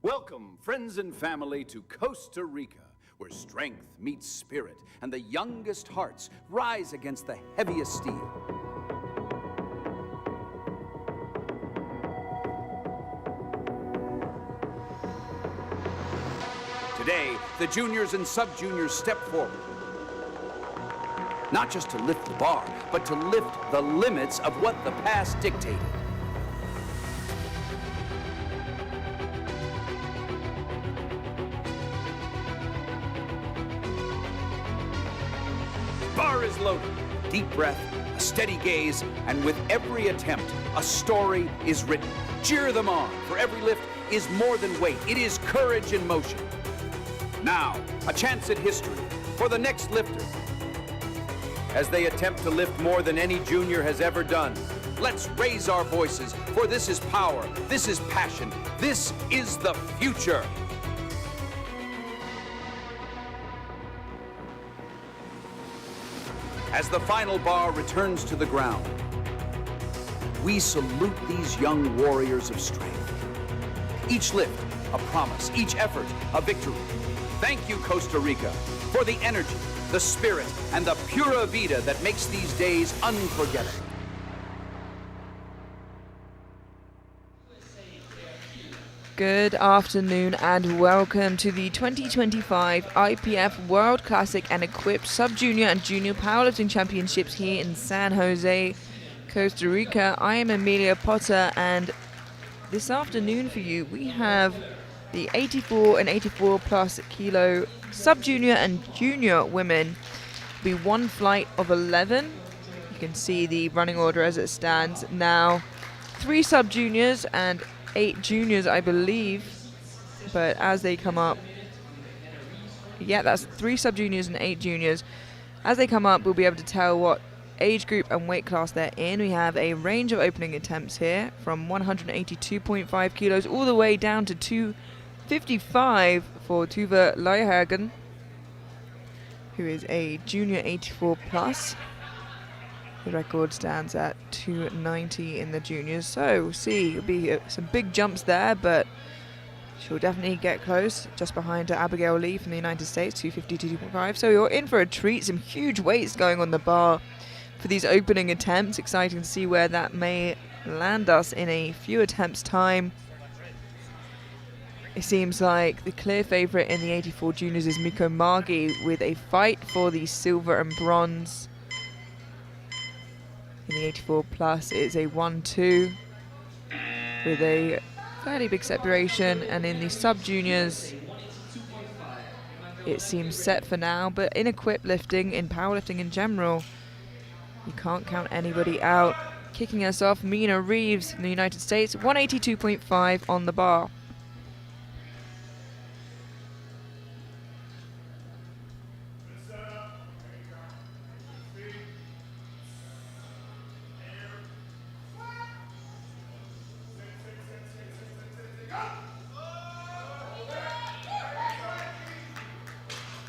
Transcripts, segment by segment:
Welcome, friends and family, to Costa Rica, where strength meets spirit and the youngest hearts rise against the heaviest steel. Today, the juniors and sub-juniors step forward. Not just to lift the bar, but to lift the limits of what the past dictated. Bar is loaded. Deep breath, a steady gaze, and with every attempt, a story is written. Cheer them on, for every lift is more than weight. It is courage in motion. Now, a chance at history for the next lifter. As they attempt to lift more than any junior has ever done, let's raise our voices, for this is power, this is passion, this is the future. As the final bar returns to the ground, we salute these young warriors of strength. Each lift, a promise, each effort, a victory. Thank you, Costa Rica, for the energy, the spirit, and the pura vida that makes these days unforgettable. Good afternoon and welcome to the 2025 IPF World Classic and Equipped Sub-Junior and Junior Powerlifting Championships here in San Jose, Costa Rica. I am Amelia Potter, and this afternoon for you we have the 84 and 84 plus kilo Sub-Junior and Junior women. Be one flight of 11. You can see the running order as it stands now. 3 Sub-Juniors and 8 juniors, I believe, but as they come up, yeah, that's 3 sub-juniors and 8 juniors. As they come up, we'll be able to tell what age group and weight class they're in. We have a range of opening attempts here, from 182.5 kilos all the way down to 255 for Tuva Leihagen, who is a junior 84 plus. The record stands at 290 in the juniors, so we'll see. It'll be some big jumps there, but she'll definitely get close. Just behind Abigail Lee from the United States, 250 to 2.5. So you're in for a treat. Some huge weights going on the bar for these opening attempts. Exciting to see where that may land us in a few attempts' time. It seems like the clear favourite in the 84 juniors is Miko Margi, with a fight for the silver and bronze. In the 84 plus, it's a 1-2 with a fairly big separation, and in the sub-juniors, it seems set for now. But in equipped lifting, in powerlifting in general, you can't count anybody out. Kicking us off, Mina Reeves from the United States, 182.5 on the bar.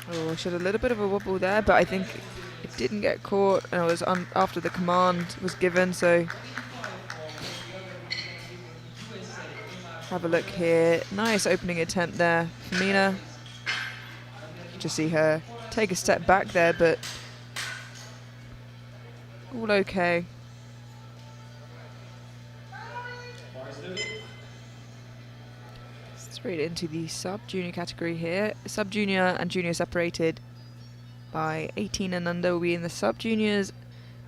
Oh, she had a little bit of a wobble there, but I think it didn't get caught, and it was after the command was given. So have a look here. Nice opening attempt there for Mina. Just see her take a step back there, but all okay. Straight into the sub-junior category here. Sub-junior and junior separated by 18 and under will be in the sub-juniors.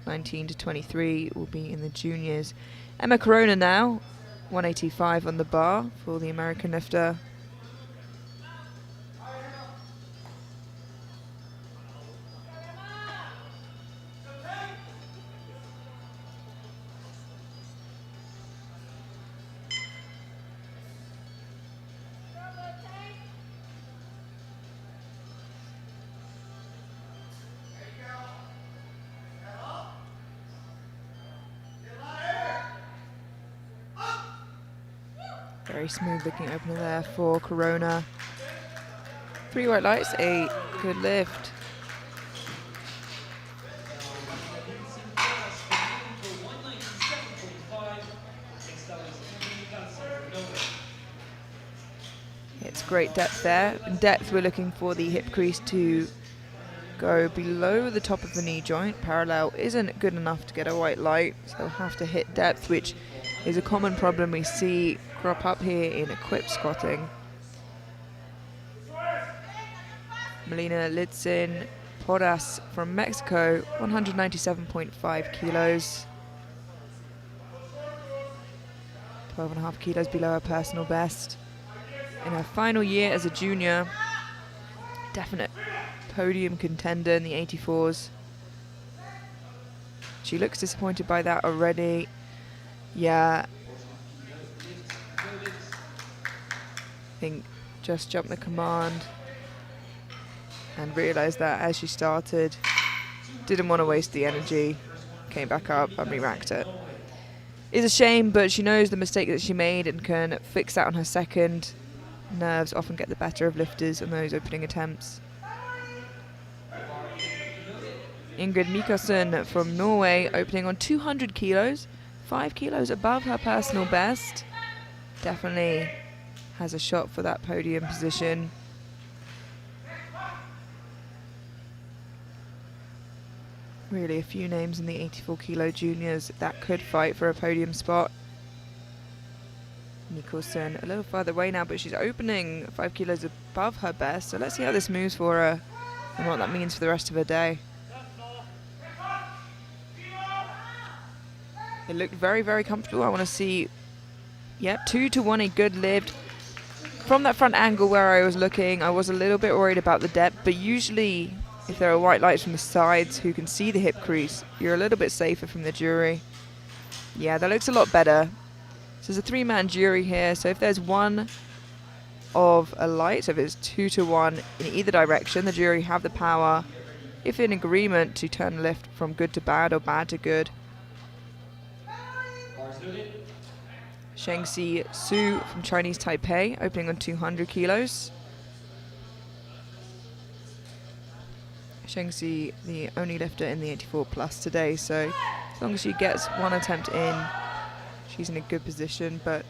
19 to 23 will be in the juniors. Emma Corona now, 185 on the bar for the American lifter. Very smooth looking opener there for Corona. 3 white lights, a good lift. great depth there. In depth, we're looking for the hip crease to go below the top of the knee joint. Parallel isn't good enough to get a white light, so we'll have to hit depth, which is a common problem we see crop up here in equipped squatting. Melina Lidzin Porras from Mexico, 197.5 kilos. 12.5 kilos below her personal best. In her final year as a junior, definite podium contender in the 84s. She looks disappointed by that already. Yeah. I think just jumped the command and realised that as she started, didn't want to waste the energy, came back up and re-racked it. It's a shame, but she knows the mistake that she made and can fix that on her second. Nerves often get the better of lifters on those opening attempts. Ingrid Mikkelsen from Norway, opening on 200 kilos, 5 kilos above her personal best. Definitely has a shot for that podium position. Really a few names in the 84 kilo juniors that could fight for a podium spot. Mikkelsen a little further away now, but she's opening 5 kilos above her best. So let's see how this moves for her and what that means for the rest of her day. It looked very, very comfortable. I want to see, yep, 2 to 1, a good lift. From that front angle where I was looking, I was a little bit worried about the depth, but usually if there are white lights from the sides who can see the hip crease, you're a little bit safer from the jury. Yeah, that looks a lot better. So there's a 3-man jury here, so if there's one of a light, so if it's 2 to 1 in either direction, the jury have the power, if in agreement, to turn the lift from good to bad or bad to good. Shengxi Su from Chinese Taipei, opening on 200 kilos. Shengxi, the only lifter in the 84 plus today, so as long as she gets one attempt in, she's in a good position, but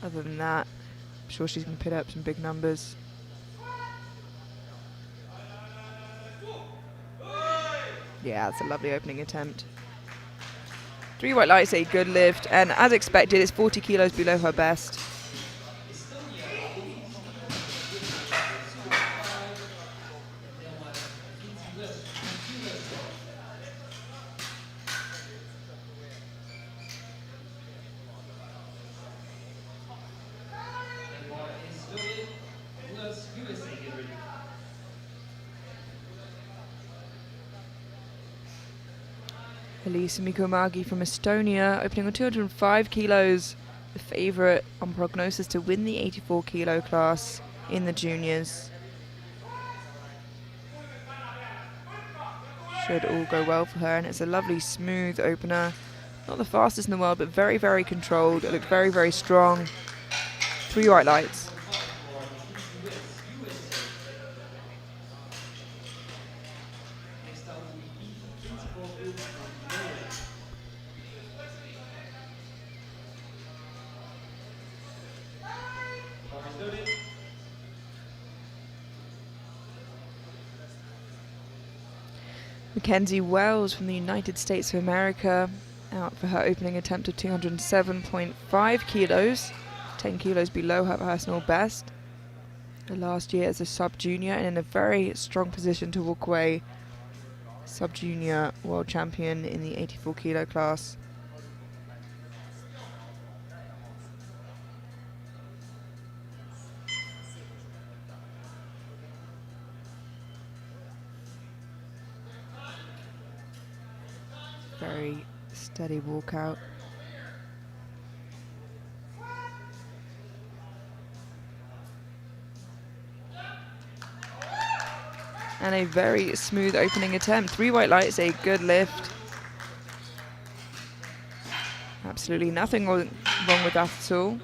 other than that, I'm sure she's going to put up some big numbers. Yeah, that's a lovely opening attempt. 3 white lights, a good lift, and as expected, it's 40 kilos below her best. Elise Mikomagi from Estonia, opening on 205 kilos, the favourite on prognosis to win the 84 kilo class in the juniors. Should all go well for her, and it's a lovely smooth opener. Not the fastest in the world, but very, very controlled. It looked very, very strong. 3 white lights. Mackenzie Wells from the United States of America, out for her opening attempt of 207.5 kilos, 10 kilos below her personal best. The last year as a sub-junior and in a very strong position to walk away sub-junior world champion in the 84 kilo class. Very steady walkout. And a very smooth opening attempt. 3 white lights, a good lift. Absolutely nothing wrong with that at all.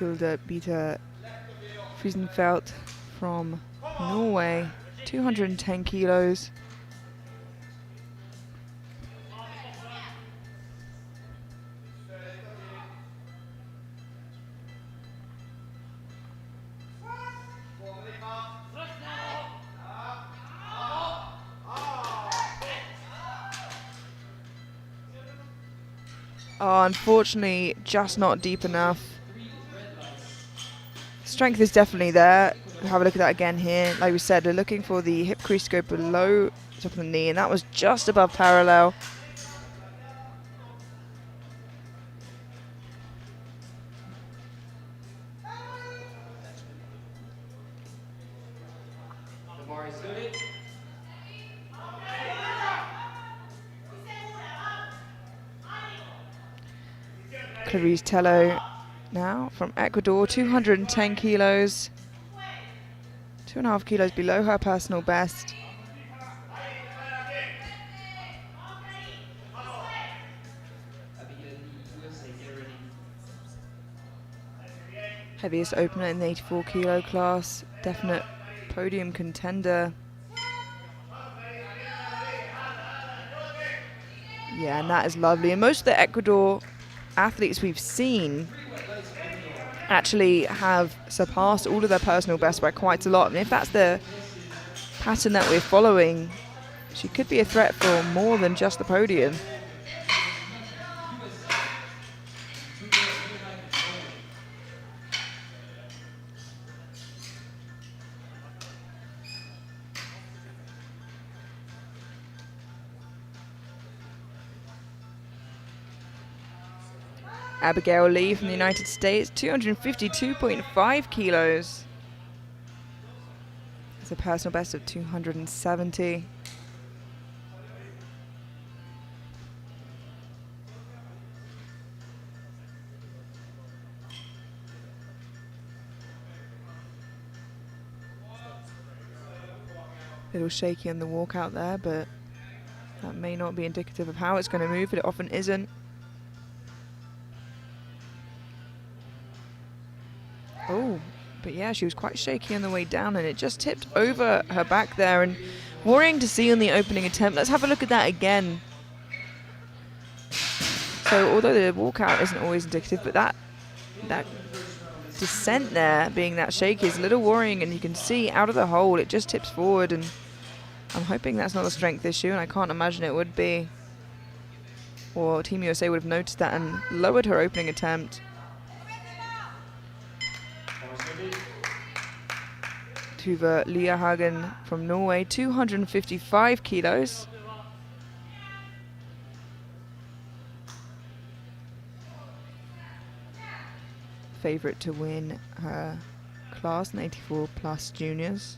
Hilde Bita Friesenfeld from Norway, 210 kilos. Oh, unfortunately, just not deep enough. Strength is definitely there. Have a look at that again here. Like we said, we're looking for the hip crease to go below top of the knee, and that was just above parallel. Clarice Tello now from Ecuador, 210 kilos. 2.5 kilos below her personal best. Heaviest opener in the 84 kilo class. Definite podium contender. Yeah, and that is lovely. And most of the Ecuador athletes we've seen actually have surpassed all of their personal best by quite a lot. And if that's the pattern that we're following, she could be a threat for more than just the podium. Abigail Lee from the United States, 252.5 kilos. That's a personal best of 270. A little shaky on the walkout there, but that may not be indicative of how it's going to move, but it often isn't. Oh, but yeah, she was quite shaky on the way down, and it just tipped over her back there, and worrying to see on the opening attempt. Let's have a look at that again. So although the walkout isn't always indicative, but that descent there being that shaky is a little worrying, and you can see out of the hole it just tips forward, and I'm hoping that's not a strength issue, and I can't imagine it would be. Or Team USA would have noticed that and lowered her opening attempt. Tuva Liahagen from Norway, 255 kilos. Favorite to win her class in 84 plus juniors.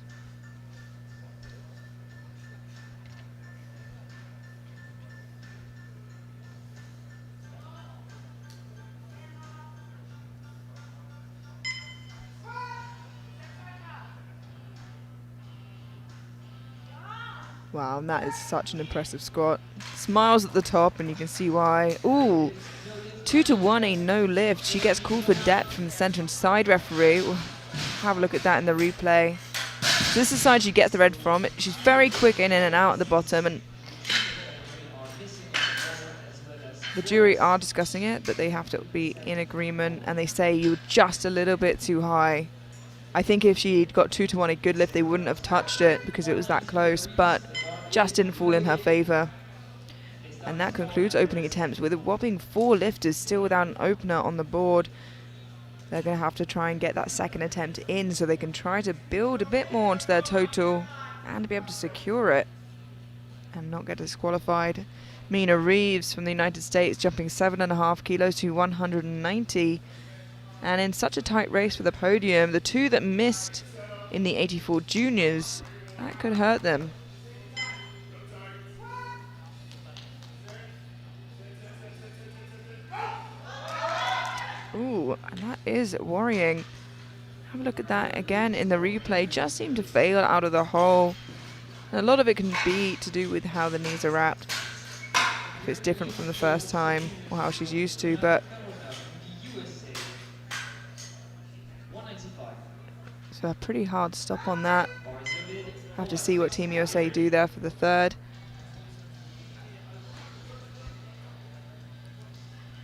Wow, and that is such an impressive squat. Smiles at the top, and you can see why. Ooh, 2-1, a no lift. She gets called for depth from the center and side referee. We'll have a look at that in the replay. So this is the side she gets the red from. She's very quick in and out at the bottom, and the jury are discussing it, but they have to be in agreement, and they say you're just a little bit too high. I think if she'd got 2-1 a good lift, they wouldn't have touched it because it was that close, but just didn't fall in her favor. And that concludes opening attempts with a whopping 4 lifters still without an opener on the board. They're going to have to try and get that second attempt in so they can try to build a bit more onto their total and be able to secure it and not get disqualified. Mina Reeves from the United States jumping 7.5 kilos to 190. And in such a tight race for the podium, the two that missed in the 84 juniors, that could hurt them. Ooh, and that is worrying. Have a look at that again in the replay. Just seemed to fail out of the hole. And a lot of it can be to do with how the knees are wrapped. If it's different from the first time or how she's used to, but for a pretty hard stop on that. Have to see what Team USA do there for the third.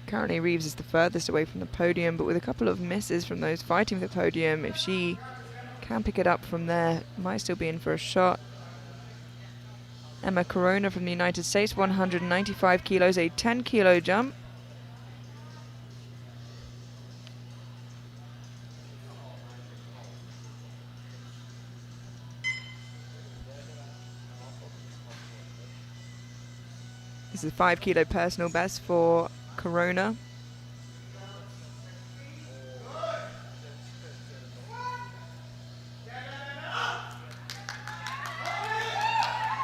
Currently Reeves is the furthest away from the podium, but with a couple of misses from those fighting for the podium, if she can pick it up from there, might still be in for a shot. Emma Corona from the United States, 195 kilos, a 10 kilo jump. This is a 5 kilo personal best for Corona.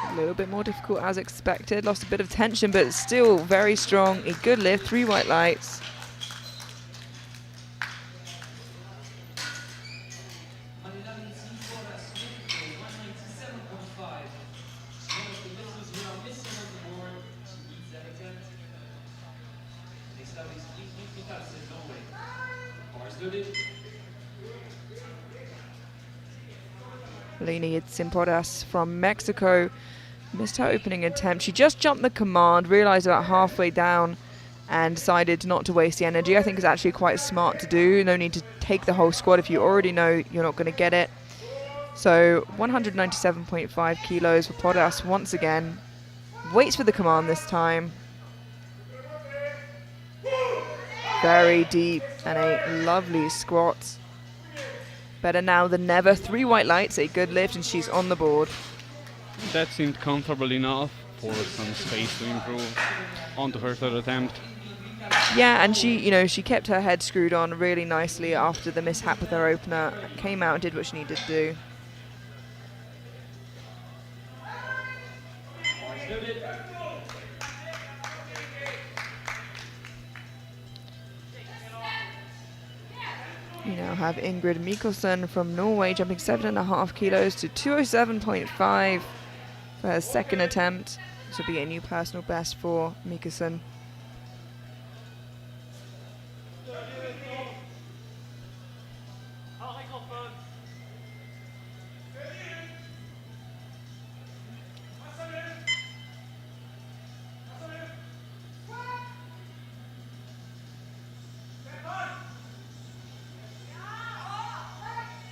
A little bit more difficult as expected. Lost a bit of tension, but still very strong. A good lift, 3 white lights. Leni Simporas from Mexico missed her opening attempt. She just jumped the command, realized about halfway down, and decided not to waste the energy. I think it's actually quite smart to do. No need to take the whole squad if you already know you're not going to get it. So 197.5 kilos for Podas once again. Waits for the command this time. Very deep and a lovely squat. Better now than never. 3 white lights, a good lift, and she's on the board. That seemed comfortable enough for some space to improve onto her third attempt. Yeah, and she kept her head screwed on really nicely after the mishap with her opener. Came out and did what she needed to do. We now have Ingrid Mikkelsen from Norway jumping 7.5 kilos to 207.5 for her second attempt. This will be a new personal best for Mikkelsen.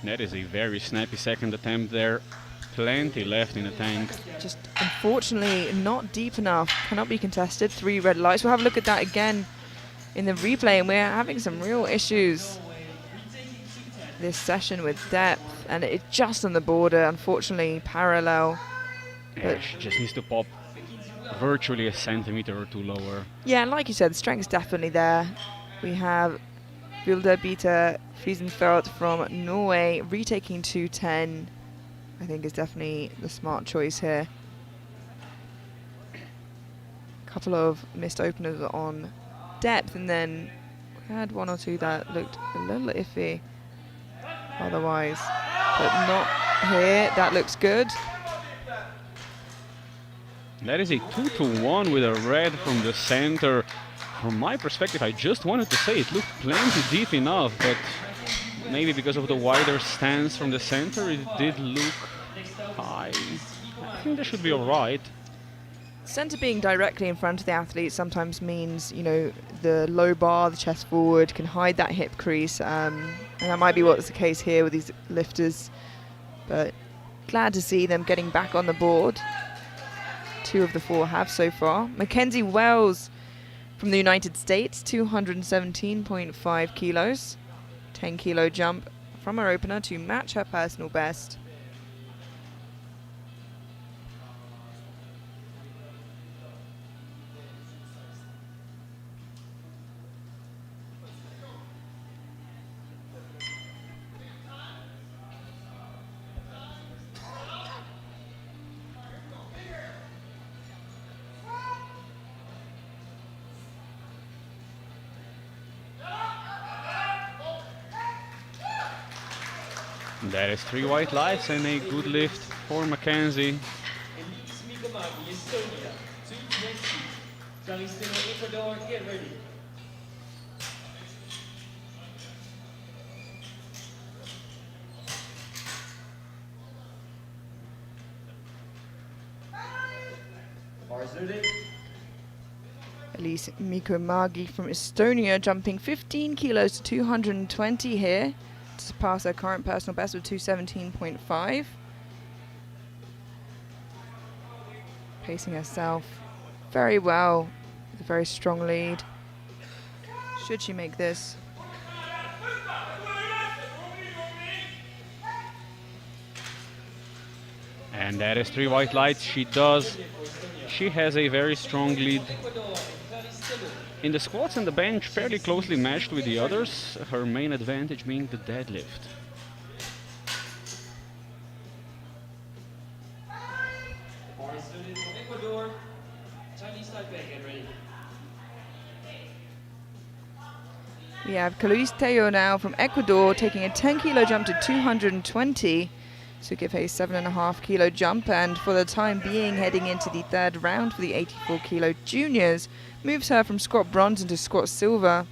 That is a very snappy second attempt there. Plenty left in the tank. Just unfortunately not deep enough. Cannot be contested. 3 red lights. We'll have a look at that again in the replay, and we're having some real issues this session with depth, and it's just on the border, unfortunately parallel. Yeah, she just needs to pop virtually a centimeter or 2 lower. Yeah, and like you said, the strength's definitely there. We have Vilda Bita Fiesenfeld from Norway retaking 210. I think is definitely the smart choice here. A couple of missed openers on depth, and then we had 1 or 2 that looked a little iffy otherwise, but not here. That looks good. That is a 2-to-1 with a red from the center. From my perspective, I just wanted to say it looked plenty deep enough, but maybe because of the wider stance from the center, it did look high. I think that should be all right. Center being directly in front of the athlete sometimes means, the low bar, the chest forward, can hide that hip crease, and that might be what's the case here with these lifters. But glad to see them getting back on the board. 2 of the 4 have so far. Mackenzie Wells from the United States, 217.5 kilos. 10 kilo jump from her opener to match her personal best. That is 3 white lights and a good lift for Mackenzie. Elise Miko-Magi from Estonia jumping 15 kilos to 220 here to surpass her current personal best of 217.5. Pacing herself very well with a very strong lead. Should she make this? And that is 3 white lights. She does. She has a very strong lead. In the squats and the bench, fairly closely matched with the others. Her main advantage being the deadlift. We have Calisteo now from Ecuador taking a 10 kilo jump to 220 to give a 7.5 kilo jump, and for the time being heading into the third round for the 84 kilo juniors, moves her from squat bronze into squat silver.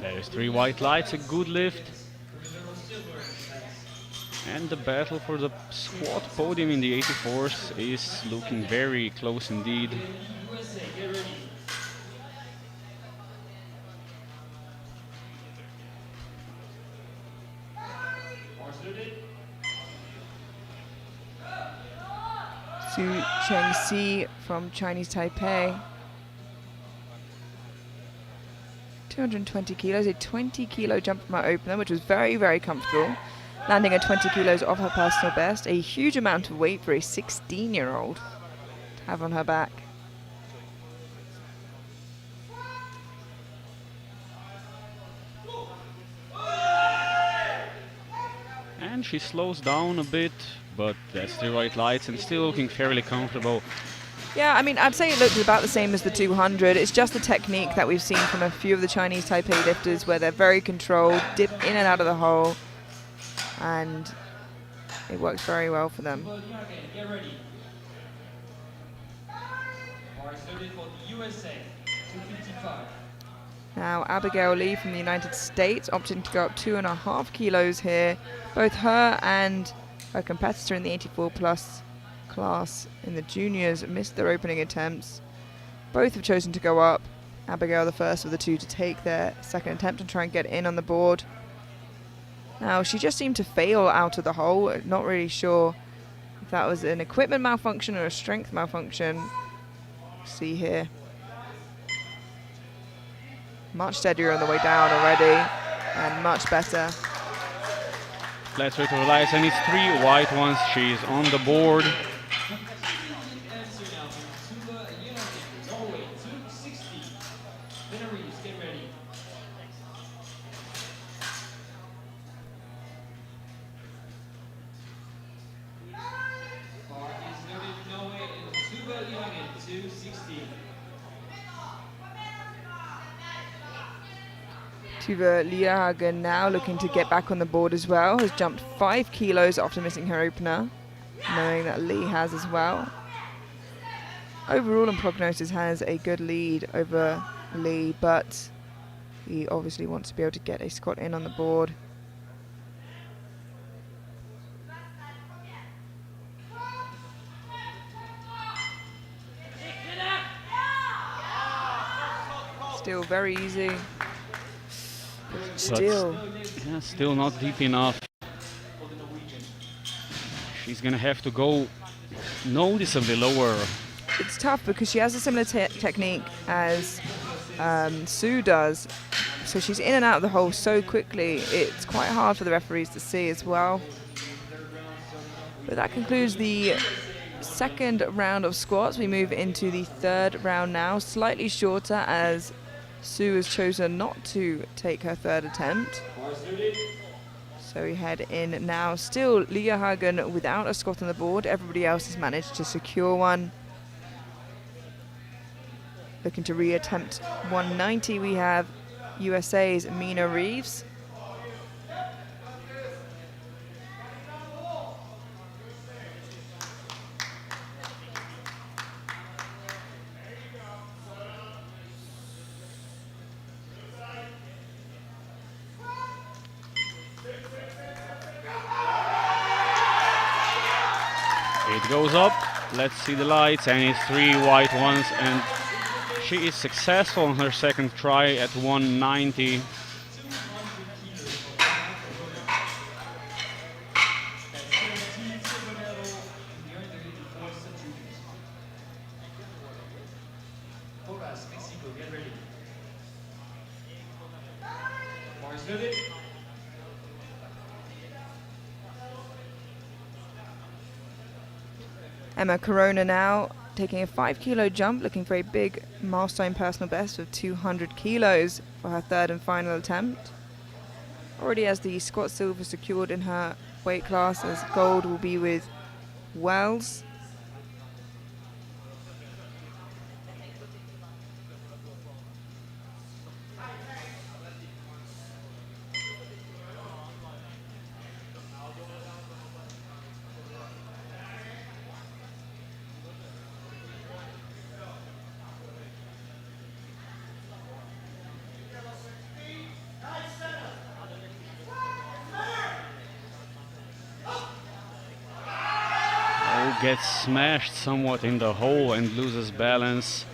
There's 3 white lights, a good lift. And the battle for the squat podium in the 84s is looking very close indeed. Su Chengxi from Chinese Taipei. 220 kilos, a 20 kilo jump from her opener, which was very, very comfortable. Landing at 20 kilos off her personal best, a huge amount of weight for a 16-year-old to have on her back. And she slows down a bit, but that's 3 white lights and still looking fairly comfortable. Yeah, I mean, I'd say it looked about the same as the 200. It's just the technique that we've seen from a few of the Chinese Taipei lifters where they're very controlled, dip in and out of the hole, and it works very well for them. Now, Abigail Lee from the United States opting to go up 2.5 kilos here. Both her and her competitor in the 84 plus class in the juniors missed their opening attempts. Both have chosen to go up. Abigail the first of the two to take their second attempt and try and get in on the board. Now she just seemed to fail out of the hole. Not really sure if that was an equipment malfunction or a strength malfunction. See here. Much steadier on the way down already and much better. Let's wait for the lights, and it's 3 white ones. She's on the board. Tuva Liahagen now looking to get back on the board as well, has jumped 5 kilos after missing her opener, knowing that Lee has as well. Overall in prognosis has a good lead over Lee, but he obviously wants to be able to get a squat in on the board. Still very easy. Still. Yeah, still not deep enough. She's gonna have to go noticeably lower. It's tough because she has a similar technique as Sue does. So she's in and out of the hole so quickly, it's quite hard for the referees to see as well. But that concludes the second round of squats. We move into the third round now, slightly shorter as Sue has chosen not to take her third attempt. So we head in now. Still Liahagen without a squat on the board. Everybody else has managed to secure one. Looking to reattempt 190. We have USA's Mina Reeves. It goes up. Let's see the lights, and it's 3 white ones, and she is successful on her second try at 190. Emma Corona now taking a 5 kilo jump, looking for a big milestone personal best of 200 kilos for her third and final attempt. Already has the squat silver secured in her weight class, as gold will be with Wells. Gets smashed somewhat in the hole and loses balance.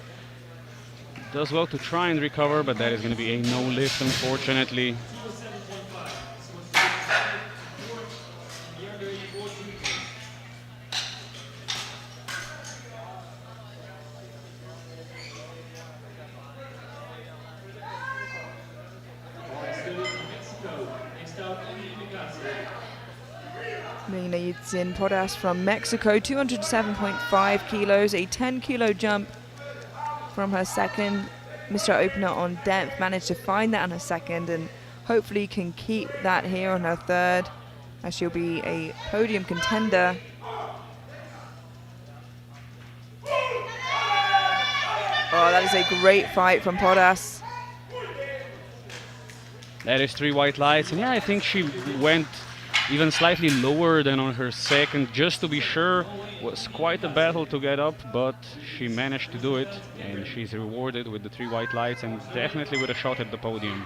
Does well to try and recover, but that is going to be a no lift, unfortunately. Melina Yitzin Podas from Mexico, 207.5 kilos, a 10 kilo jump from her second. Mr. Opener on depth, managed to find that on her second and hopefully can keep that here on her third, as she'll be a podium contender. Oh, that is a great fight from Podas. That is 3 white lights, and yeah, I think she went even slightly lower than on her second, just to be sure. Was quite a battle to get up, but she managed to do it, and she's rewarded with the 3 white lights and definitely with a shot at the podium.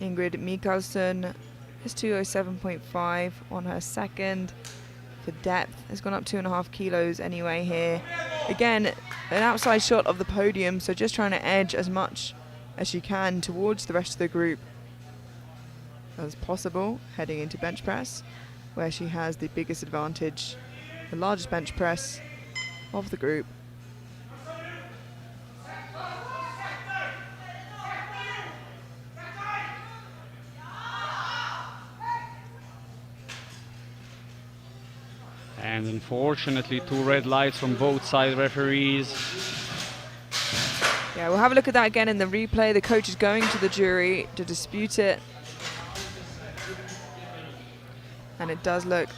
Ingrid Mikkelsen is 207.5 on her second. For depth, has gone up 2.5 kilos anyway here. Again, an outside shot of the podium, so just trying to edge as much as she can towards the rest of the group as possible, heading into bench press, where she has the biggest advantage, the largest bench press of the group. And unfortunately, 2 red lights from both side referees. Yeah, we'll have a look at that again in the replay. The coach is going to the jury to dispute it. And it does look...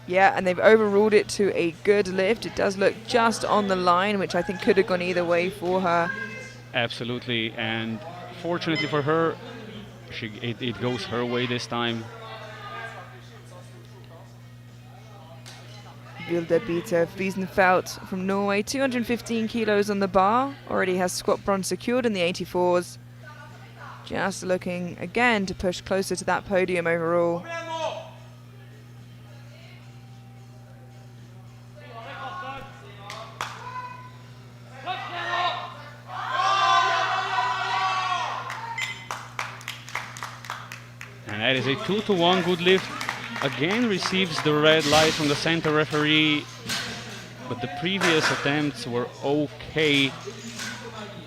Yeah, and they've overruled it to a good lift. It does look just on the line, which I think could have gone either way for her. Absolutely, and fortunately for her, it goes her way this time. Vilde Bita Friesenfeld from Norway, 215 kilos on the bar. Already has squat bronze secured in the 84s. Just looking again to push closer to that podium overall. And that is a 2-to-1 good lift. Again receives the red light from the center referee, but the previous attempts were okay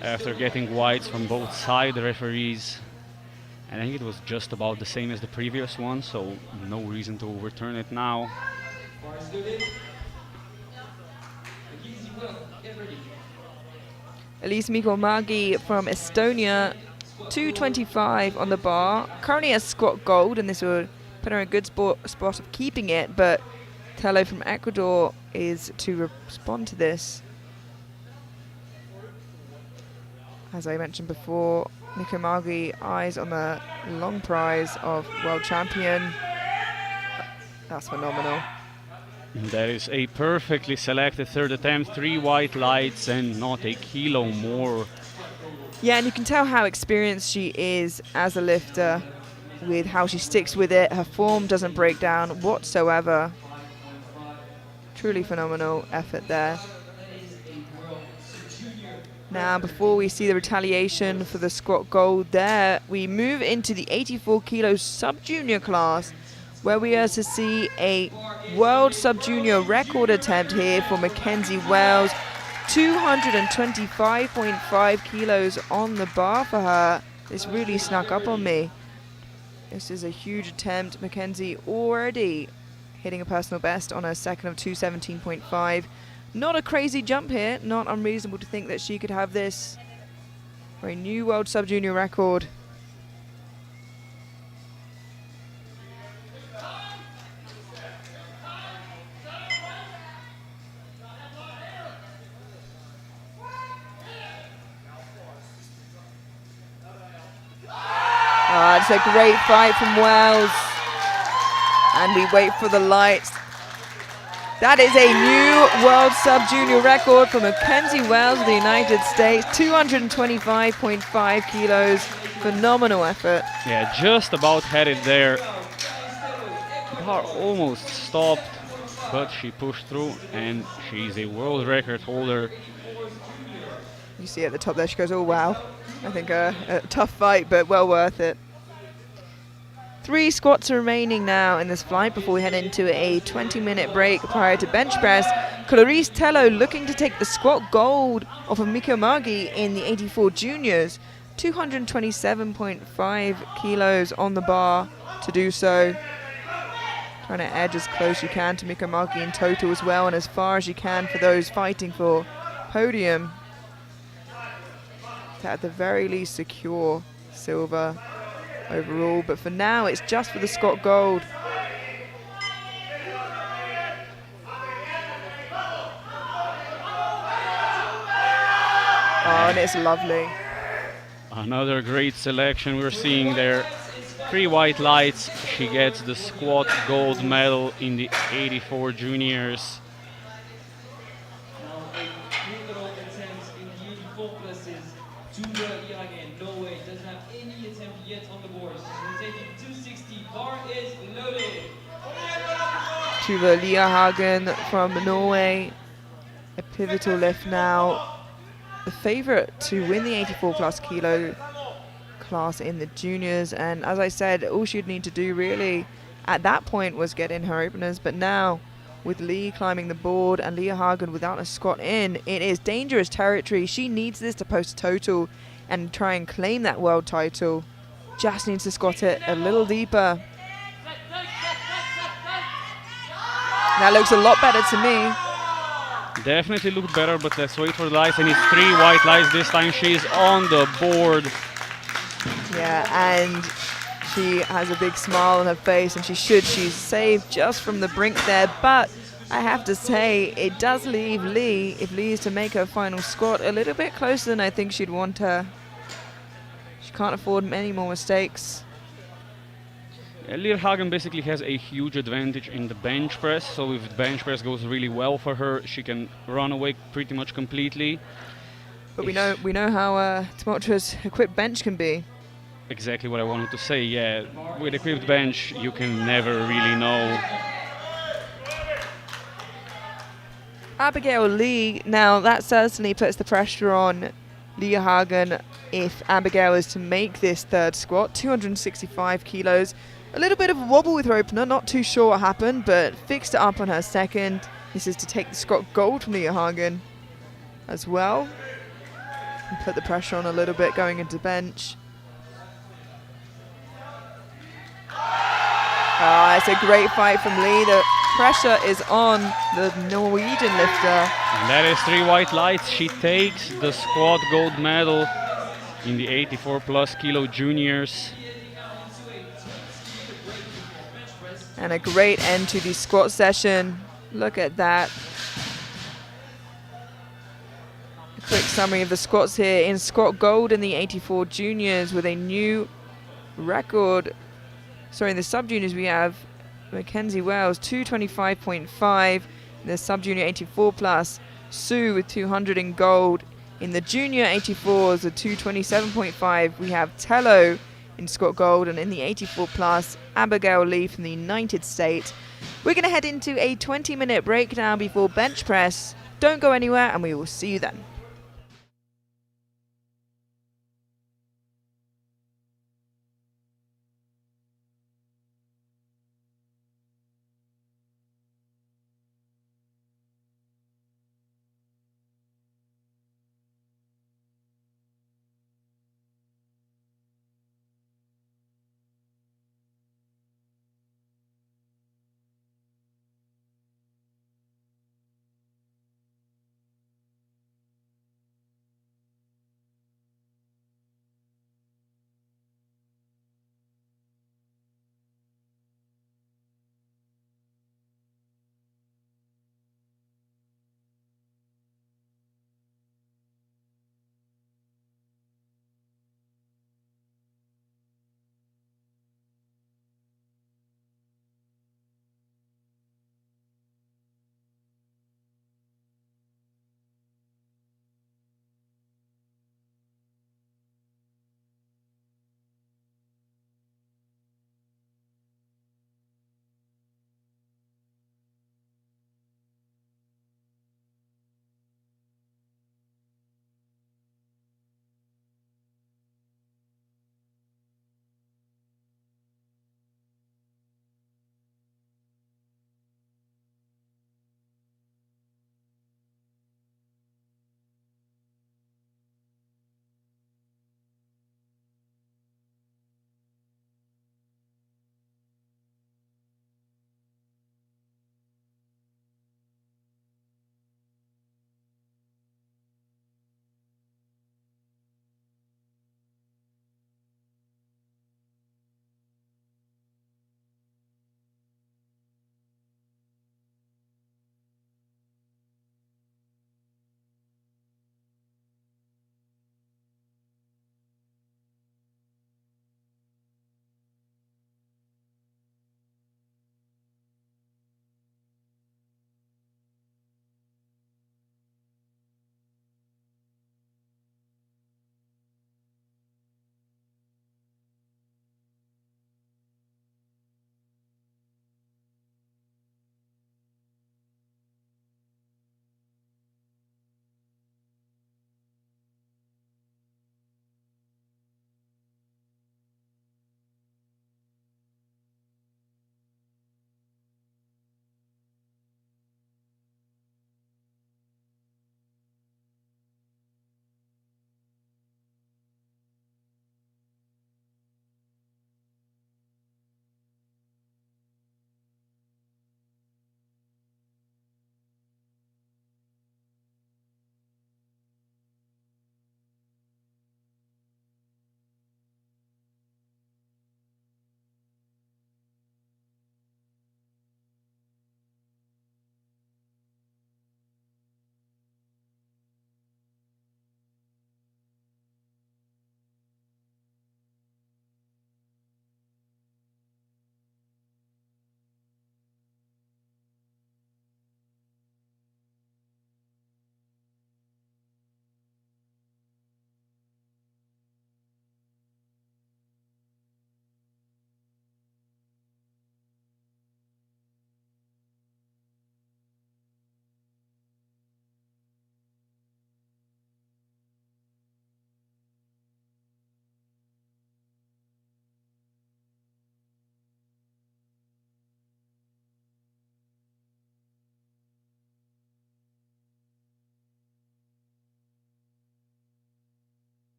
after getting whites from both side referees. And I think it was just about the same as the previous one, so no reason to overturn it now. Elise Mikomägi from Estonia, 225 on the bar. Currently has squat gold, and this will put her in a good spot of keeping it, but Tello from Ecuador is to respond to this. As I mentioned before, Mika Magi eyes on the long prize of world champion. That's phenomenal. That is a perfectly selected third attempt, 3 white lights and not a kilo more. Yeah, and you can tell how experienced she is as a lifter with how she sticks with it. Her form doesn't break down whatsoever. Truly phenomenal effort there. Now, before we see the retaliation for the squat gold there, we move into the 84 kilo sub-junior class, where we are to see a world sub-junior record attempt here for Mackenzie Wells. 225.5 kilos on the bar for her. This really snuck up on me. This is a huge attempt. Mackenzie already hitting a personal best on her second of 217.5. Not a crazy jump here, not unreasonable to think that she could have this for a new world sub-junior record. It's a great fight from Wells. And we wait for the lights. That is a new world sub-junior record for Mackenzie Wells of the United States. 225.5 kilos. Phenomenal effort. Yeah, just about had it there. Bar almost stopped, but she pushed through, and she's a world record holder. You see at the top there, she goes, oh wow. I think a tough fight, but well worth it. 3 squats are remaining now in this flight before we head into a 20-minute break prior to bench press. Clarice Tello looking to take the squat gold off of Mika Magi in the 84 juniors. 227.5 kilos on the bar to do so. Trying to edge as close you can to Mika Magi in total as well, and as far as you can for those fighting for podium. To at the very least secure silver overall, but for now it's just for the Scott gold. Oh, and it's lovely. Another great selection we're seeing there. 3 white lights. She gets the squat gold medal in the 84 juniors. Tuva Liahagen from Norway, a pivotal lift now. The favourite to win the 84 plus kilo class in the juniors, and as I said, all she'd need to do really at that point was get in her openers, but now with Lee climbing the board and Liahagen without a squat in, it is dangerous territory. She needs this to post a total and try and claim that world title. Just needs to squat it a little deeper. That looks a lot better to me. Definitely looked better, but let's wait for the lights. And it's 3 white lights this time. She's on the board. Yeah, and she has a big smile on her face, and she's saved just from the brink there. But I have to say, it does leave Lee, if Lee is to make her final squat, a little bit closer than I think she'd want her. She can't afford many more mistakes. Liahagen basically has a huge advantage in the bench press, so if the bench press goes really well for her, she can run away pretty much completely. But we know how tumultuous equipped bench can be. Exactly what I wanted to say, yeah. With equipped bench, you can never really know. Abigail Lee, now that certainly puts the pressure on Liahagen if Abigail is to make this third squat. 265 kilos. A little bit of a wobble with her opener, not too sure what happened, but fixed it up on her second. This is to take the Scott gold from Liahagen as well. And put the pressure on a little bit going into bench. It's a great fight from Lee. The pressure is on the Norwegian lifter. And that is 3 white lights. She takes the squat gold medal in the 84 plus kilo juniors. And a great end to the squat session. Look at that. A quick summary of the squats here. In squat gold in the 84 juniors with a new record. Sorry, in the sub-juniors we have Mackenzie Wells, 225.5. In the sub-junior 84 plus, Sue with 200 in gold. In the junior 84s with 227.5, we have Tello in squat gold, and in the 84 plus, Abigail Lee from the United States. We're going to head into a 20-minute break now before bench press. Don't go anywhere, and we will see you then.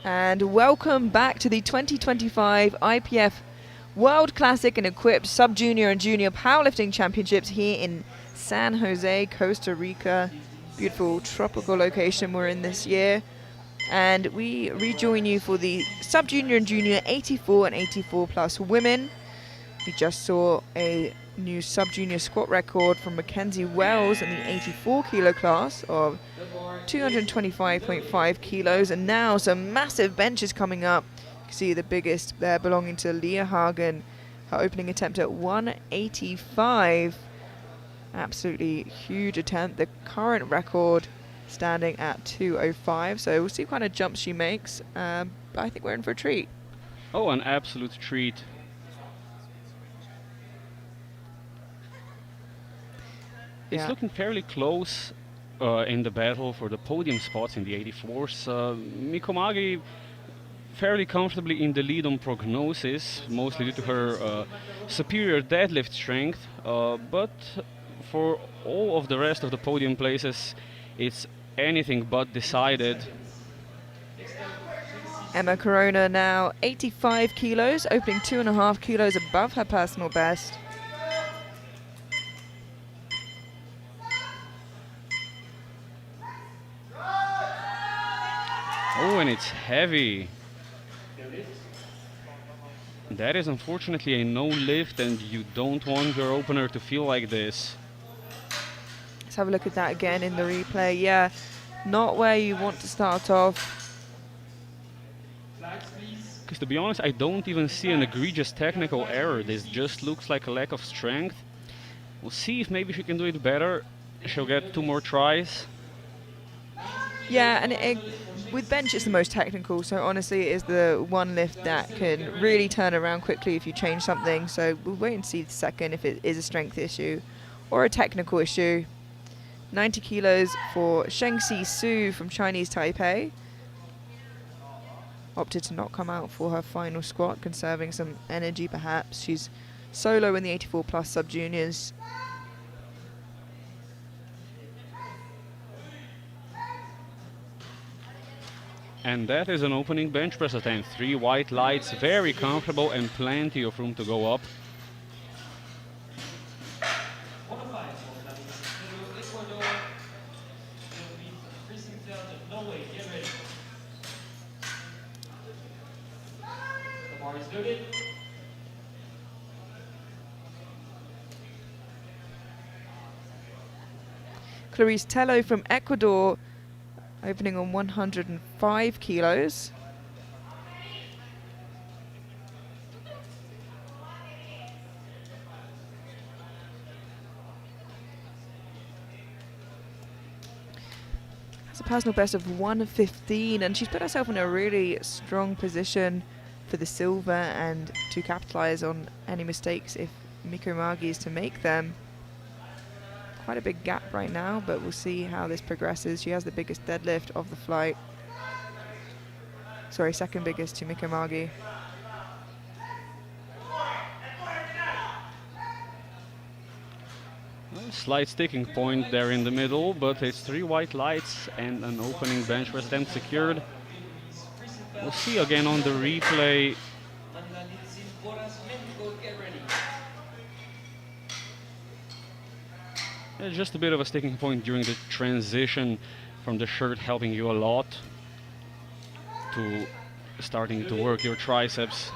And welcome back to the 2025 IPF World Classic and Equipped Sub-Junior and Junior Powerlifting Championships here in San Jose, Costa Rica. Beautiful tropical location we're in this year. And we rejoin you for the Sub-Junior and Junior 84 and 84 plus women. We just saw a new Sub-Junior squat record from Mackenzie Wells in the 84 kilo class of 225.5 kilos, and now some massive benches coming up. You can see the biggest there belonging to Leah Hagen, her opening attempt at 185. Absolutely huge attempt. The current record standing at 205, so we'll see what kind of jumps she makes, but I think we're in for a treat. Oh, an absolute treat. It's Yeah. looking fairly close in the battle for the podium spots in the 84s. Mikomagi fairly comfortably in the lead on prognosis, mostly due to her superior deadlift strength, but for all of the rest of the podium places, it's anything but decided. Emma Corona now 85 kilos, opening 2.5 kilos above her personal best. Oh, and it's heavy. That is unfortunately a no lift, and you don't want your opener to feel like this. Let's have a look at that again in the replay. Yeah, not where you want to start off. Because to be honest, I don't even see an egregious technical error. This just looks like a lack of strength. We'll see if maybe she can do it better. She'll get 2 more tries. Yeah, and with bench it's the most technical, so honestly it is the one lift that can really turn around quickly if you change something. So we'll wait and see the second if it is a strength issue or a technical issue. 90 kilos for Shengxi Su from Chinese Taipei. Opted to not come out for her final squat, conserving some energy perhaps. She's solo in the 84 plus sub-juniors. And that is an opening bench press attempt. 3 white lights, very comfortable and plenty of room to go up. Clarice Tello from Ecuador, opening on 105 kilos. Has a personal best of 115, and she's put herself in a really strong position for the silver and to capitalize on any mistakes if Mikomagi is to make them. Quite a big gap right now, but we'll see how this progresses. She has the biggest deadlift of the flight. Sorry, second biggest to Mikomagi. A slight sticking point there in the middle, but it's 3 white lights and an opening bench press attempt secured. We'll see again on the replay. Just a bit of a sticking point during the transition from the shirt, helping you a lot to starting to work your triceps.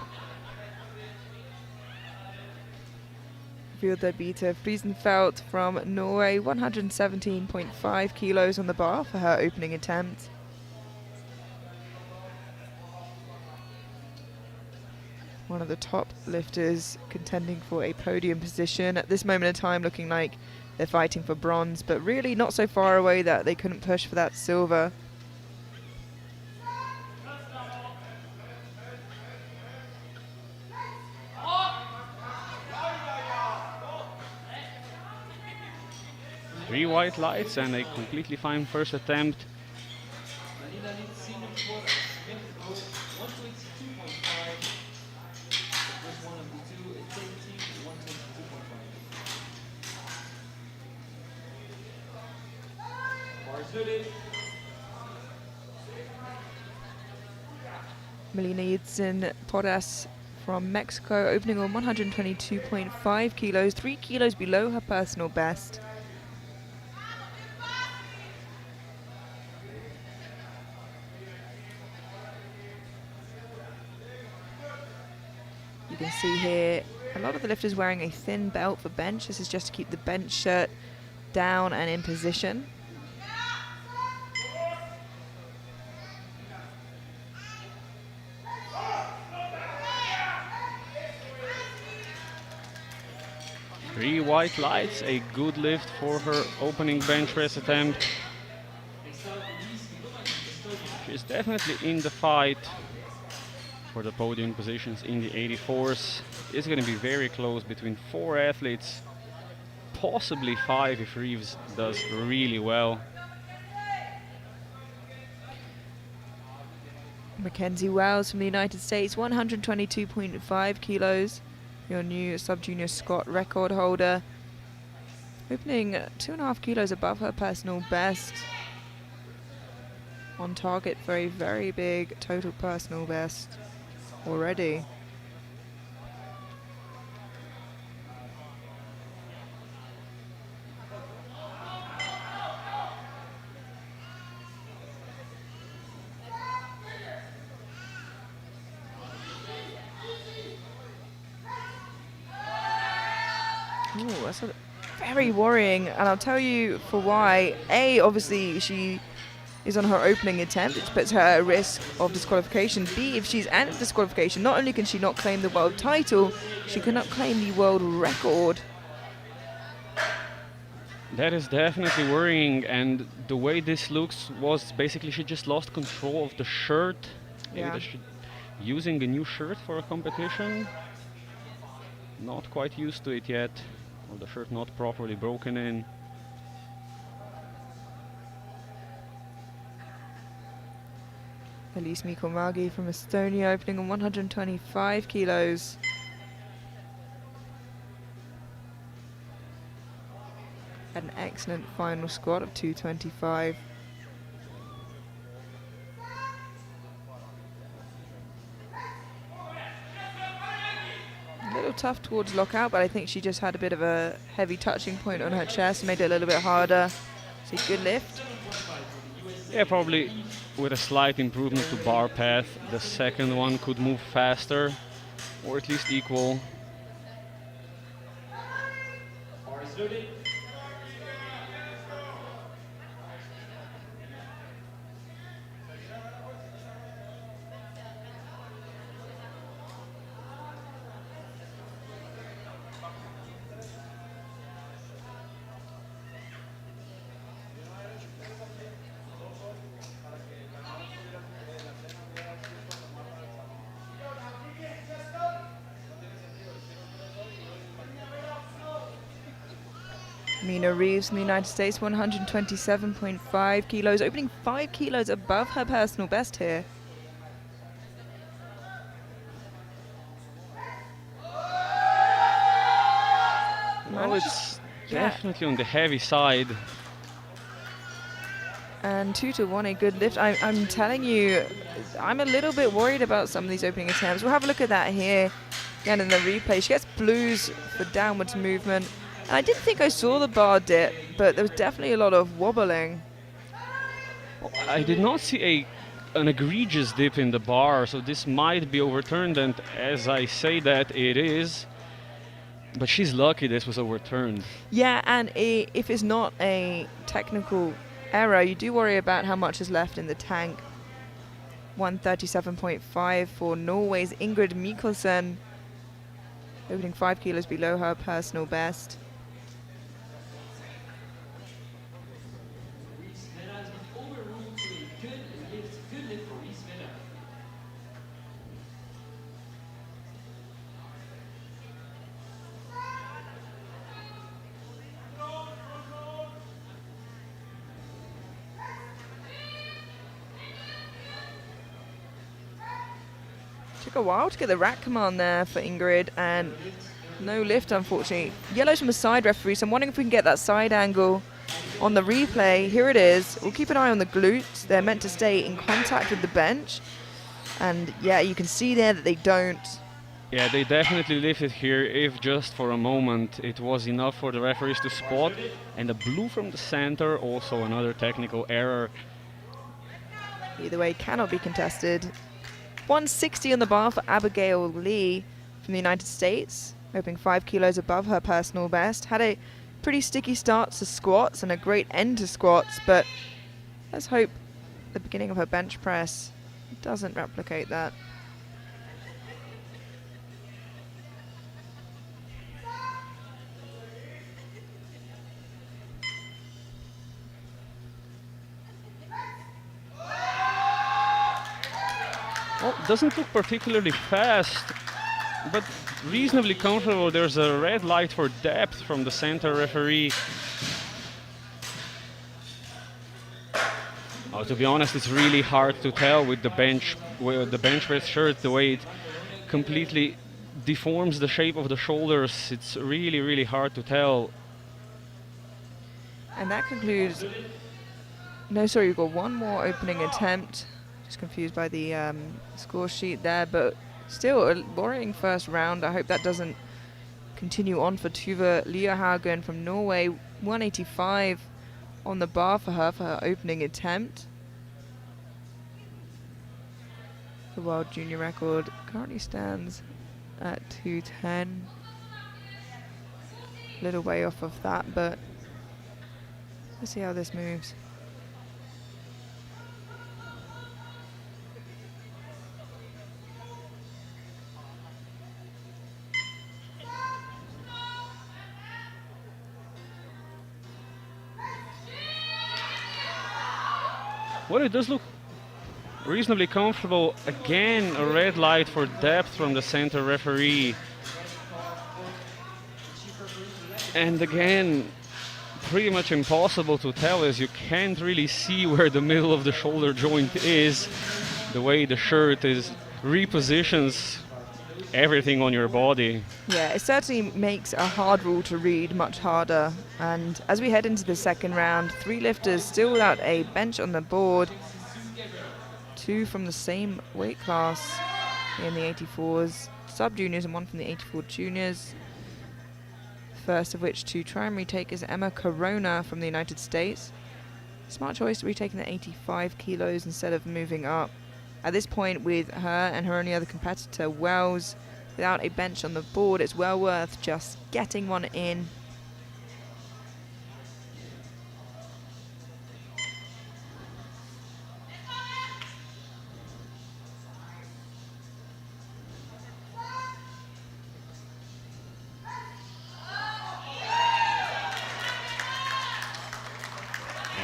Field Bita Friesenfeld from Norway, 117.5 kilos on the bar for her opening attempt. One of the top lifters contending for a podium position. At this moment in time looking like they're fighting for bronze, but really not so far away that they couldn't push for that silver. Three white lights and a completely fine first attempt. Melina Yitzin Porras from Mexico, opening on 122.5 kilos, 3 kilos below her personal best. You can see here a lot of the lifters wearing a thin belt for bench. This is just to keep the bench shirt down and in position. Three white lights, a good lift for her opening bench press attempt. She's definitely in the fight for the podium positions in the 84s. It's going to be very close between 4 athletes, possibly 5 if Reeves does really well. Mackenzie Wells from the United States, 122.5 kilos, your new sub-junior Scott record holder, opening 2.5 kilos above her personal best. On target for a very big total personal best already. Ooh, that's very worrying, and I'll tell you for why. A, obviously she is on her opening attempt, which puts her at risk of disqualification. B, if she's at disqualification, not only can she not claim the world title, she cannot claim the world record. That is definitely worrying, and the way this looks was basically she just lost control of the shirt. Yeah. Using a new shirt for a competition. Not quite used to it yet, or the shirt not properly broken in. Elise Mikomagi from Estonia, opening on 125 kilos. Had an excellent final squat of 225. A little tough towards lockout, but I think she just had a bit of a heavy touching point on her chest, made it a little bit harder. So good lift. Yeah, probably with a slight improvement to bar path, the second one could move faster, or at least equal. Mina Reeves from the United States, 127.5 kilos, opening 5 kilos above her personal best here. Well, it's definitely on the heavy side. And 2-1, a good lift. I'm telling you, I'm a little bit worried about some of these opening attempts. We'll have a look at that here again in the replay. She gets blues for downwards movement. And I didn't think I saw the bar dip, but there was definitely a lot of wobbling. I did not see an egregious dip in the bar, so this might be overturned, and as I say that, it is. But she's lucky this was overturned. Yeah, and if it's not a technical error, you do worry about how much is left in the tank. 137.5 for Norway's Ingrid Mikkelsen, opening 5 kilos below her personal best. Took a while to get the rack command there for Ingrid, and no lift, unfortunately. Yellow's from the side referee, so I'm wondering if we can get that side angle on the replay. Here it is. We'll keep an eye on the glutes. They're meant to stay in contact with the bench. And yeah, you can see there that they don't. Yeah, they definitely lifted here if just for a moment it was enough for the referees to spot. And a blue from the center, also another technical error. Either way, cannot be contested. 160 on the bar for Abigail Lee from the United States, opening 5 kilos above her personal best. Had a pretty sticky start to squats and a great end to squats, but let's hope the beginning of her bench press doesn't replicate that. Well, doesn't look particularly fast, but reasonably comfortable. There's a red light for depth from the center referee. Oh, to be honest, it's really hard to tell with the bench press shirt, the way it completely deforms the shape of the shoulders. It's really, really hard to tell. And that concludes. No, sorry, you've got one more opening attempt. Just confused by the score sheet there, but still a worrying first round. I hope that doesn't continue on for Tuva Liahagen from Norway. 185 on the bar for her opening attempt. The world junior record currently stands at 210. Little way off of that, but let's see how this moves. Well, it does look reasonably comfortable. Again, a red light for depth from the center referee. And again, pretty much impossible to tell, as you can't really see where the middle of the shoulder joint is. The way the shirt repositions everything on your body. Yeah, it certainly makes a hard rule to read much harder. And as we head into the second round, 3 lifters still without a bench on the board. 2 from the same weight class in the 84s sub-juniors and 1 from the 84 juniors. First of which to try and retake is Emma Corona from the United States. Smart choice, retaking the 85 kilos instead of moving up. At this point, with her and her only other competitor, Wells, without a bench on the board, it's well worth just getting one in.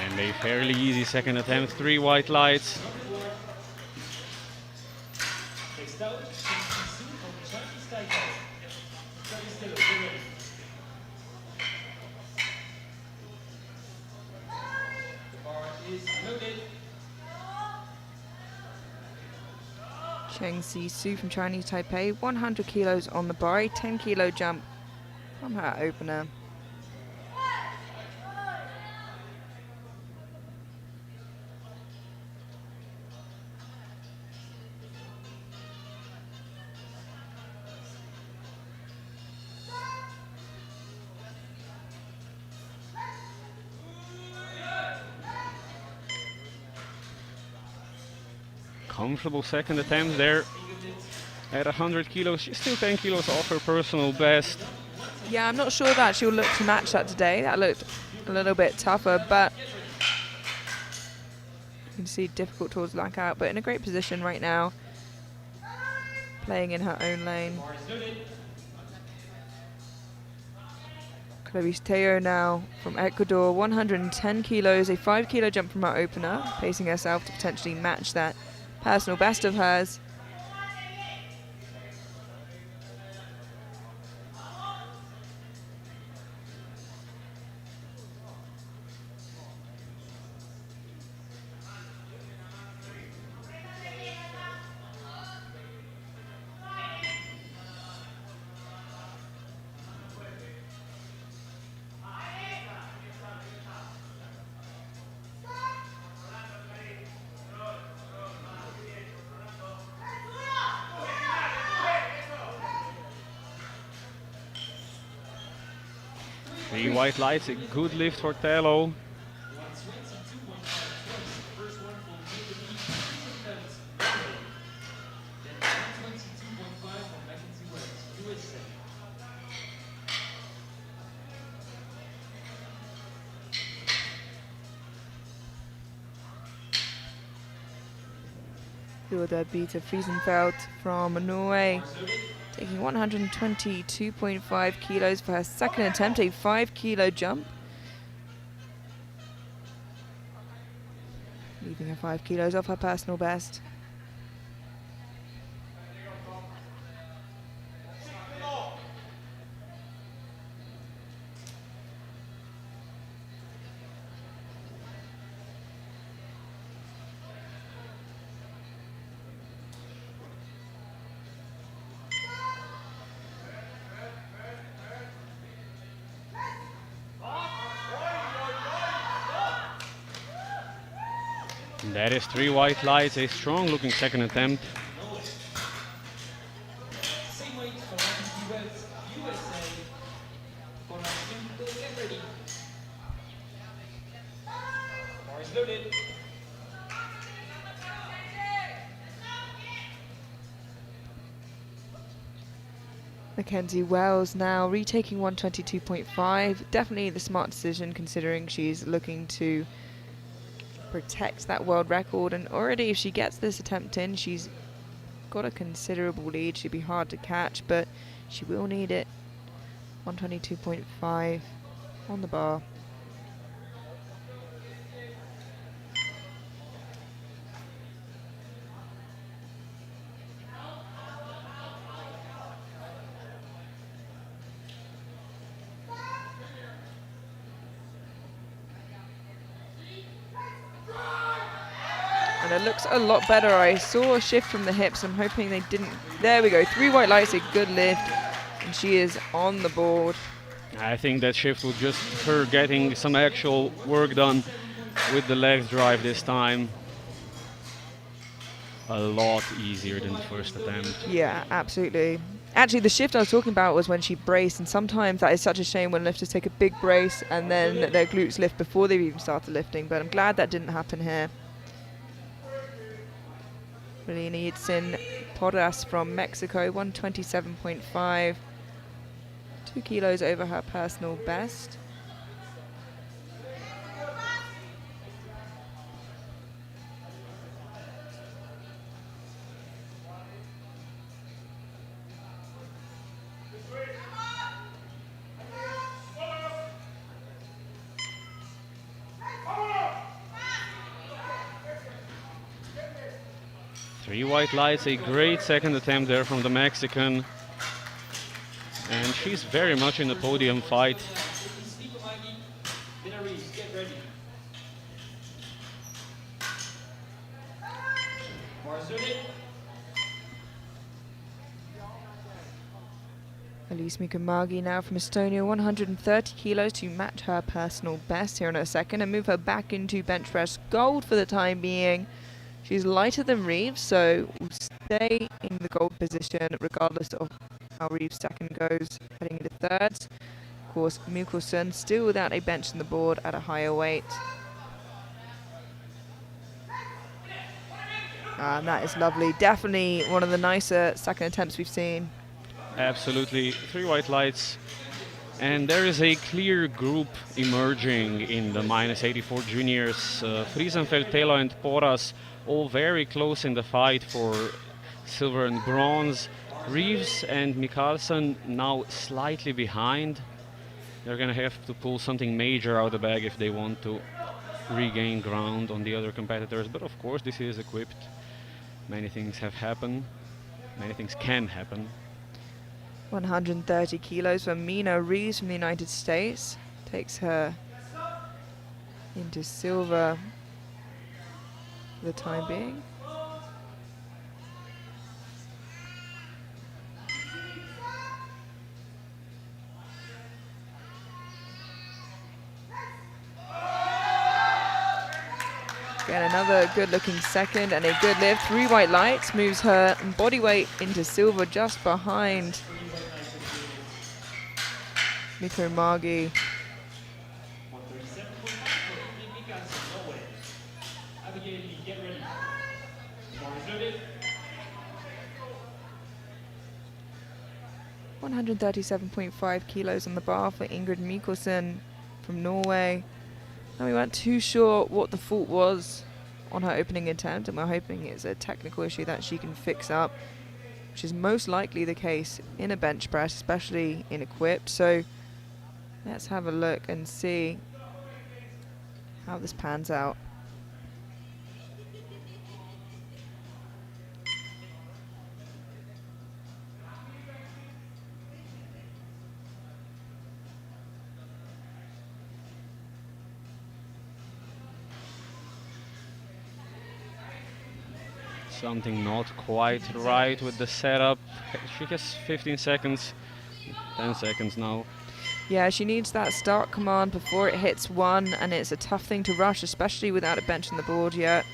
And a fairly easy second attempt, 3 white lights. Cheng Si-Su from Chinese Taipei, 100 kilos on the bar, a 10 kilo jump from her opener. Comfortable second attempt there at 100 kilos. She's still 10 kilos off her personal best. Yeah, I'm not sure that she'll look to match that today. That looked a little bit tougher, but you can see difficult towards blackout, but in a great position right now, playing in her own lane. Clarice Teo now from Ecuador, 110 kilos, a 5 kilo jump from her opener, pacing herself to potentially match that personal best of hers. 3 white lights, a good lift for Tello. Hilda Beta Friesenfeld from Norway, taking 122.5 kilos for her second attempt, a 5-kilo jump. Leaving her 5 kilos off her personal best. That is 3 white lights, a strong looking second attempt. Mackenzie Wells now retaking 122.5. Definitely the smart decision considering she's looking to protect that world record, and already if she gets this attempt in, she's got a considerable lead. She'd be hard to catch, but she will need it. 122.5 on the bar. And it looks a lot better. I saw a shift from the hips. I'm hoping they didn't. There we go. 3 white lights, a good lift. And she is on the board. I think that shift was just her getting some actual work done with the legs drive this time. A lot easier than the first attempt. Yeah, absolutely. Actually, the shift I was talking about was when she braced, and sometimes that is such a shame when lifters take a big brace and then their glutes lift before they've even started lifting, but I'm glad that didn't happen here. Melina Yitzin Porras from Mexico, 127.5, 2 kilos over her personal best. Three white lights, a great second attempt there from the Mexican. And she's very much in the podium fight. Elise Mikumagi now from Estonia, 130 kilos to match her personal best here in her second and move her back into bench press gold for the time being. She's lighter than Reeves, so will stay in the gold position regardless of how Reeves' second goes heading into thirds. Of course, Mikkelsen still without a bench on the board at a higher weight. And that is lovely. Definitely one of the nicer second attempts we've seen. Absolutely, three white lights. And there is a clear group emerging in the -84 juniors. Friesenfeld, Telo and Porras all very close in the fight for silver and bronze. Reeves and Mikkelsen now slightly behind. They're going to have to pull something major out of the bag if they want to regain ground on the other competitors. But of course, this is equipped. Many things have happened. Many things can happen. 130 kilos for Mina Reeves from the United States. Takes her into silver for the time being. Again, another good-looking second and a good lift. Three white lights moves her body weight into silver just behind Mikko Margi. $137.5 kilos on the bar for Ingrid Mikkelsen from Norway. And we weren't too sure what the fault was on her opening attempt, and we're hoping it's a technical issue that she can fix up, which is most likely the case in a bench press, especially in equipped. So let's have a look and see how this pans out. Something not quite right with the setup. She has 15 seconds, 10 seconds now. Yeah, she needs that start command before it hits 1, and it's a tough thing to rush, especially without a bench on the board yet.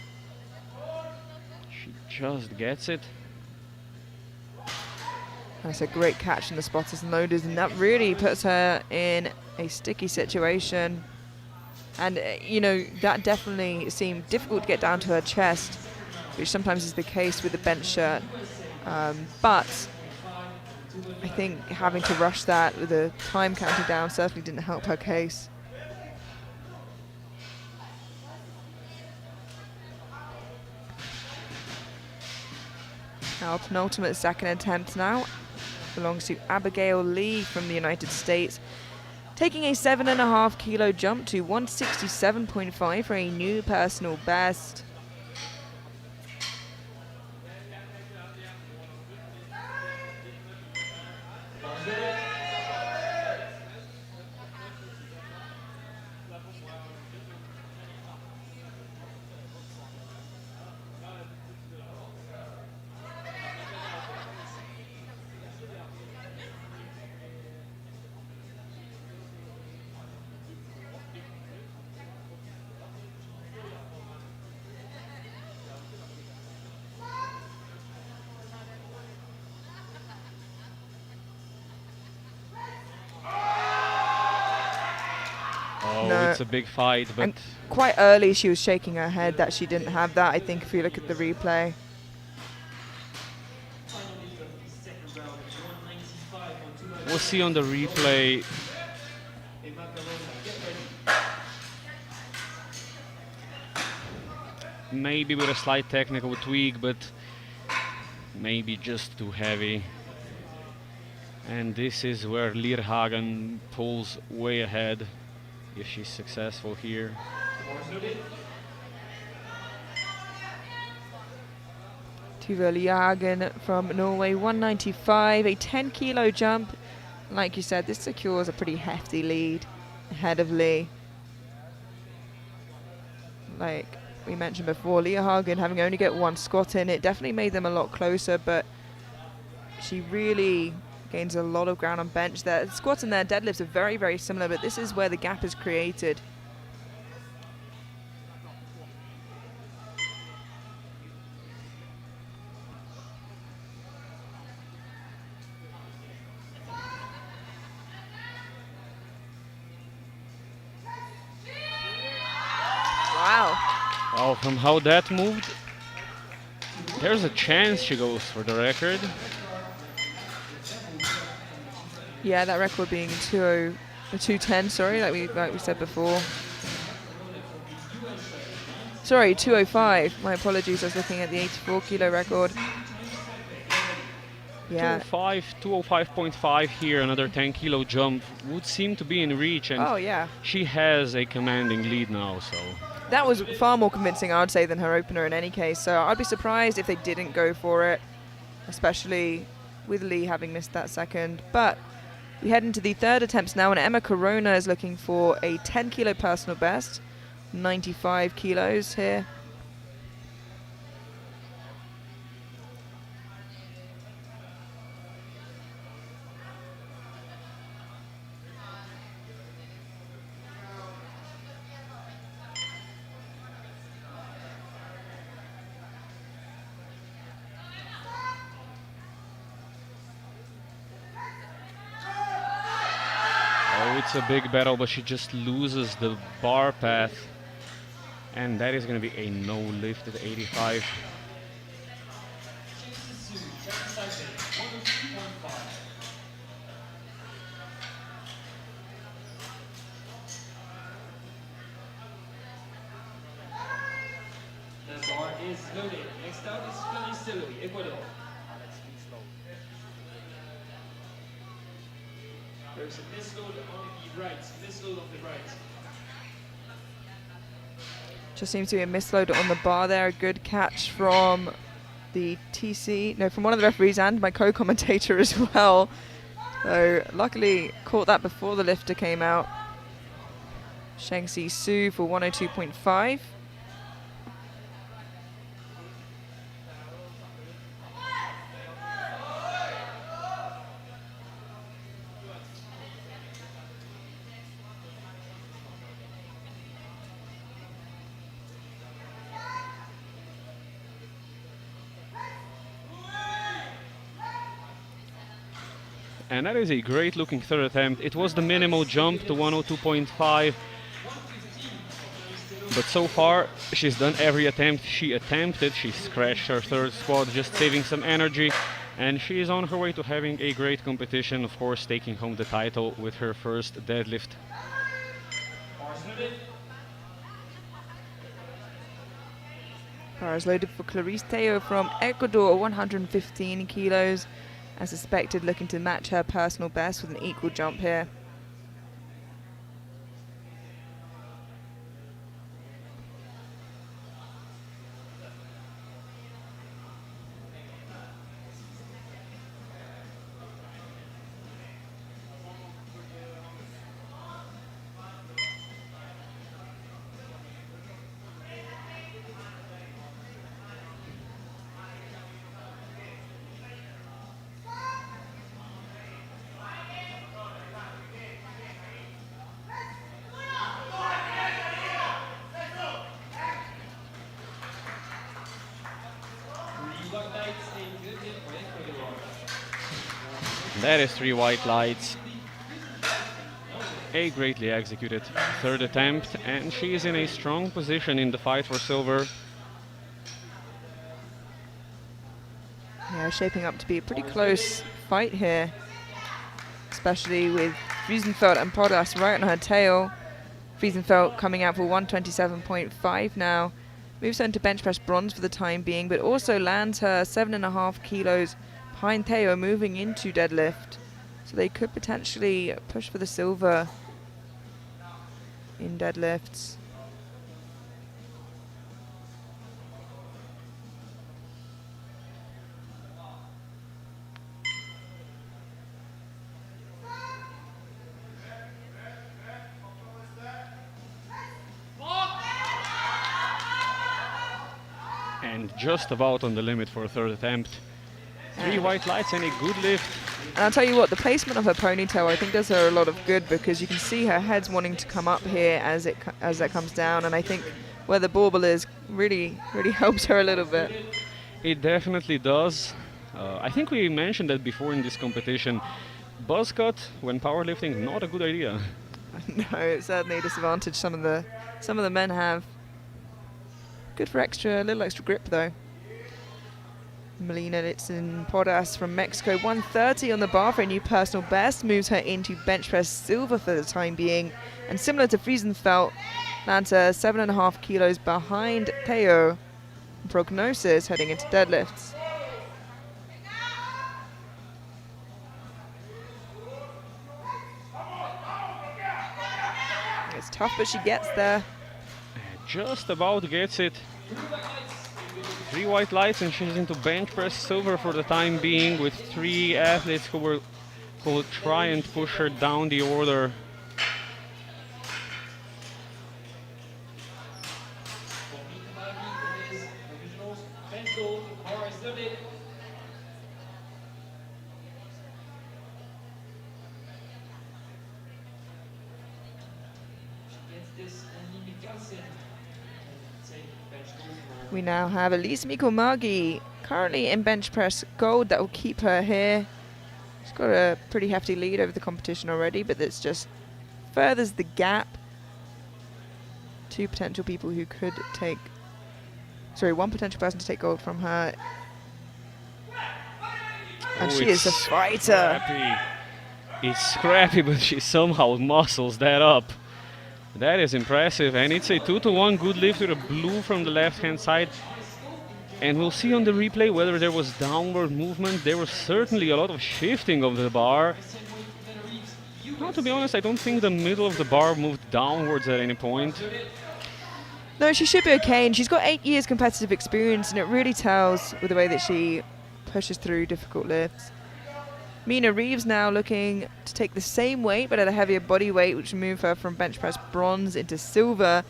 She just gets it. That's a great catch in the spotters and loaders, and that really puts her in a sticky situation. And, you know, that definitely seemed difficult to get down to her chest, which sometimes is the case with the bench shirt. But I think having to rush that with the time counting down certainly didn't help her case. Our penultimate second attempt now belongs to Abigail Lee from the United States, taking a 7.5 kilo jump to 167.5 for a new personal best. It's a big fight, but and quite early she was shaking her head that she didn't have that, I think, if you look at the replay. we'll see on the replay. Maybe with a slight technical tweak, but maybe just too heavy. And this is where Lierhagen pulls way ahead if she's successful here. Tuva Lierhagen from Norway, 195, a 10 kilo jump. Like you said, this secures a pretty hefty lead ahead of Lee. Like we mentioned before, Lierhagen having only get one squat in, it definitely made them a lot closer, but she really gains a lot of ground on bench there. Squats and their deadlifts are very, very similar, but this is where the gap is created. Wow. Oh, from how that moved, there's a chance she goes for the record. Yeah, that record being 210, sorry, like we said before. Sorry, 205. My apologies, I was looking at the 84 kilo record. Yeah. 205.5 here, another 10 kilo jump would seem to be in reach, and Oh, yeah. she has a commanding lead now, so. That was far more convincing, I would say, than her opener in any case. So I'd be surprised if they didn't go for it, especially with Lee having missed that second. But we head into the third attempts now, and Emma Corona is looking for a 10 kilo personal best, 95 kilos here. Oh, it's a big battle, but she just loses the bar path. And that is going to be a no lift at 85. The bar is loaded. Next up is Philly, Ecuador. There's a misload on the right. Misload on the right. Just seems to be a misload on the bar there. A good catch from the TC, no, from one of the referees and my co-commentator as well. So luckily caught that before the lifter came out. Shengxi Su for 102.5. And that is a great looking third attempt. It was the minimal jump to 102.5. But so far, she's done every attempt she attempted. She scratched her third squat, just saving some energy. And she is on her way to having a great competition, of course, taking home the title with her first deadlift. Bar is loaded for Clarice Teo from Ecuador, 115 kilos. As suspected, looking to match her personal best with an equal jump here. That is 3 white lights. A greatly executed third attempt, and she is in a strong position in the fight for silver. Yeah, shaping up to be a pretty close fight here, especially with Wiesenfeld and Podas right on her tail. Wiesenfeld coming out for 127.5 now. Moves on to bench press bronze for the time being, but also lands her 7.5 kilos behind Theo, moving into deadlift. So they could potentially push for the silver in deadlifts. And just about on the limit for a third attempt. 3 white lights and a good lift. And I'll tell you what, the placement of her ponytail I think does her a lot of good, because you can see her head's wanting to come up here as that comes down, and I think where the bauble is really helps her a little bit. It definitely does. I think we mentioned that before in this competition. Buzz cut when powerlifting, not a good idea. No, it's certainly a disadvantage some of the men have. Good for a little extra grip though. Melina Litzen Podas from Mexico, 130 on the bar for a new personal best, moves her into bench press silver for the time being, and similar to Friesenfeld, lands her 7.5 kilos behind Theo. Prognosis heading into deadlifts. It's tough, but she gets there. Just about gets it. 3 white lights and she's into bench press silver for the time being, with 3 athletes who will try and push her down the order. We now have Elise Mikomagi, currently in bench press gold. That will keep her here. She's got a pretty hefty lead over the competition already, but this just furthers the gap. two potential people who could take, sorry, one potential person to take gold from her. And she is a fighter. Scrappy. It's scrappy, but she somehow muscles that up. That is impressive, and it's a 2-to-1 good lift with a blue from the left-hand side. And we'll see on the replay whether there was downward movement. There was certainly a lot of shifting of the bar. Now, to be honest, I don't think the middle of the bar moved downwards at any point. No, she should be okay, and she's got 8 years competitive experience, and it really tells with the way that she pushes through difficult lifts. Mina Reeves now looking to take the same weight but at a heavier body weight, which will move her from bench press bronze into silver,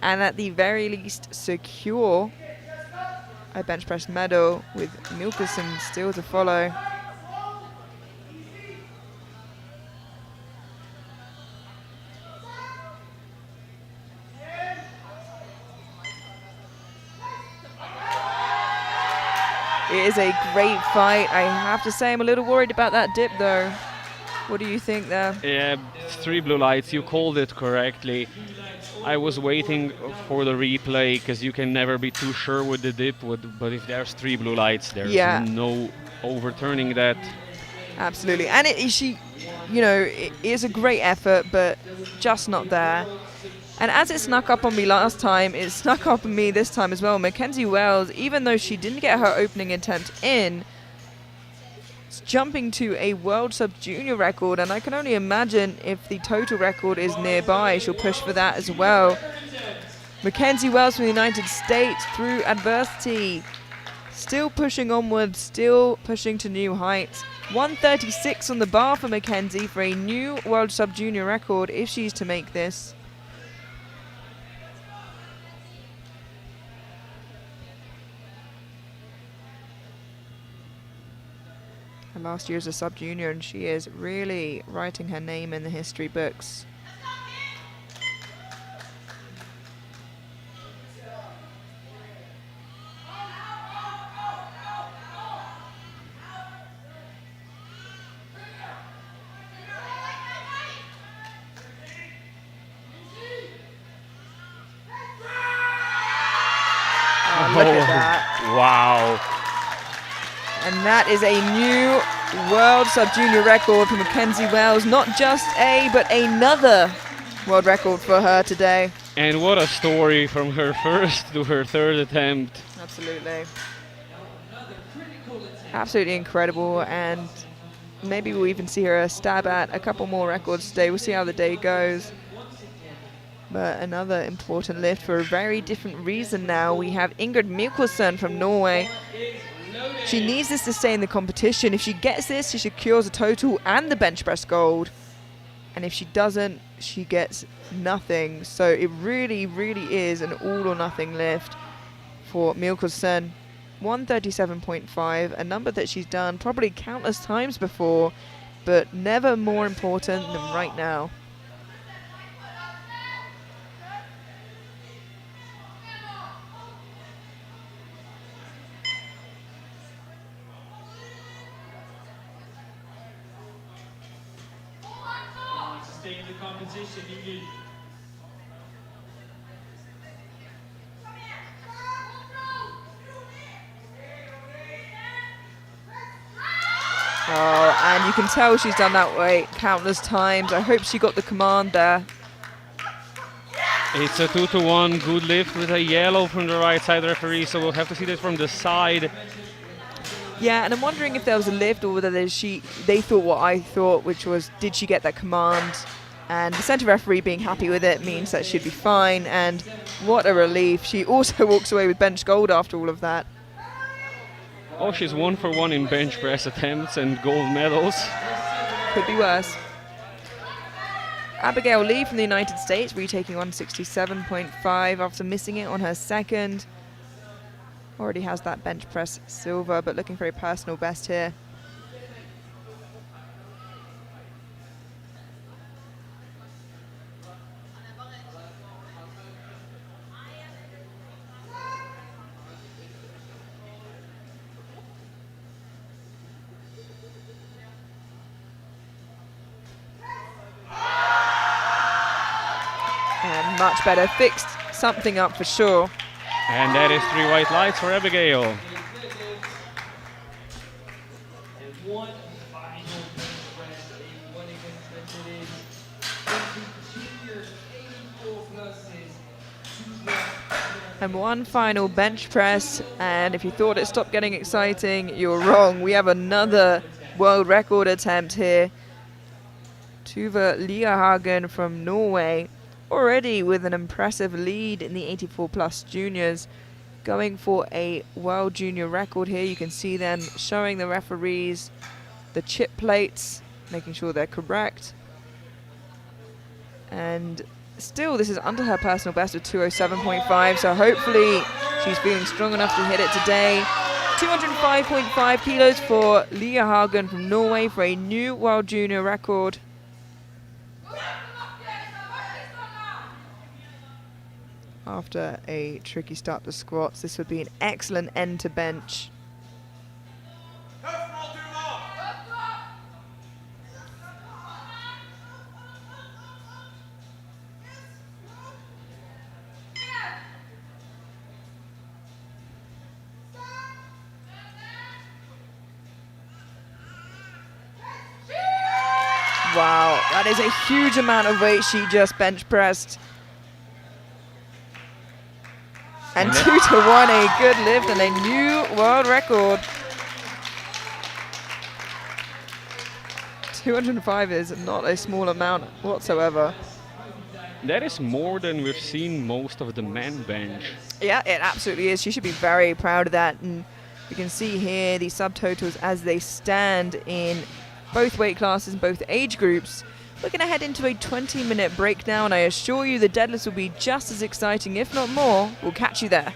and at the very least secure a bench press medal, with Milkerson still to follow. It is a great fight. I have to say I'm a little worried about that dip though. What do you think there? Yeah, 3 blue lights, you called it correctly. I was waiting for the replay because you can never be too sure with the dip, but if there's 3 blue lights, there's no overturning that. Absolutely, and she, you know, it is a great effort, but just not there. And as it snuck up on me last time, it snuck up on me this time as well. Mackenzie Wells, even though she didn't get her opening attempt in, is jumping to a World Sub-Junior record, and I can only imagine if the total record is nearby, she'll push for that as well. Mackenzie Wells from the United States, through adversity, still pushing onwards, still pushing to new heights. 136 on the bar for Mackenzie for a new World Sub-Junior record if she's to make this. Last year as a sub-junior, and she is really writing her name in the history books. Oh, look at that. Wow. And that is a new World Sub-Junior record for Mackenzie Wells. Not just a, but another world record for her today. And what a story from her first to her third attempt. Absolutely. Absolutely incredible. And maybe we'll even see her stab at a couple more records today. We'll see how the day goes. But another important lift for a very different reason now. We have Ingrid Mikkelsen from Norway. She needs this to stay in the competition. If she gets this, she secures a total and the bench press gold. And if she doesn't, she gets nothing. So it really, really is an all or nothing lift for Mikkelsen. 137.5, a number that she's done probably countless times before, but never more important than right now. Stay in the competition, Ingrid. Oh, and you can tell she's done that weight countless times. I hope she got the command there. It's a 2-to-1 good lift with a yellow from the right side referee, so we'll have to see this from the side. Yeah, and I'm wondering if there was a lift or whether they thought what I thought, which was, did she get that command? And the centre referee being happy with it means that she'd be fine, and what a relief. She also walks away with bench gold after all of that. Oh, she's 1 for 1 in bench press attempts and gold medals. Could be worse. Abigail Lee from the United States retaking 167.5 after missing it on her second. Already has that bench press silver, but looking for a personal best here. And much better, fixed something up for sure. And that is 3 white lights for Abigail. And one final bench press, 81 against it is. Junior 84 pluses. And one final bench press, and if you thought it stopped getting exciting, you're wrong. We have another world record attempt here. Tuva Liahagen from Norway, already with an impressive lead in the 84 plus juniors, going for a world junior record here. You can see them showing the referees the chip plates, making sure they're correct. And still, this is under her personal best of 207.5, so hopefully she's feeling strong enough to hit it today. 205.5 kilos for Leah Hagen from Norway for a new world junior record. After a tricky start to squats, this would be an excellent end to bench. Wow, that is a huge amount of weight she just bench pressed. And 2 to 1, a good lift and a new world record. 205 is not a small amount whatsoever. That is more than we've seen most of the men bench. Yeah, it absolutely is. She should be very proud of that. And you can see here the subtotals as they stand in both weight classes, both age groups. We're going to head into a 20-minute break now, and I assure you the deadlifts will be just as exciting, if not more. We'll catch you there.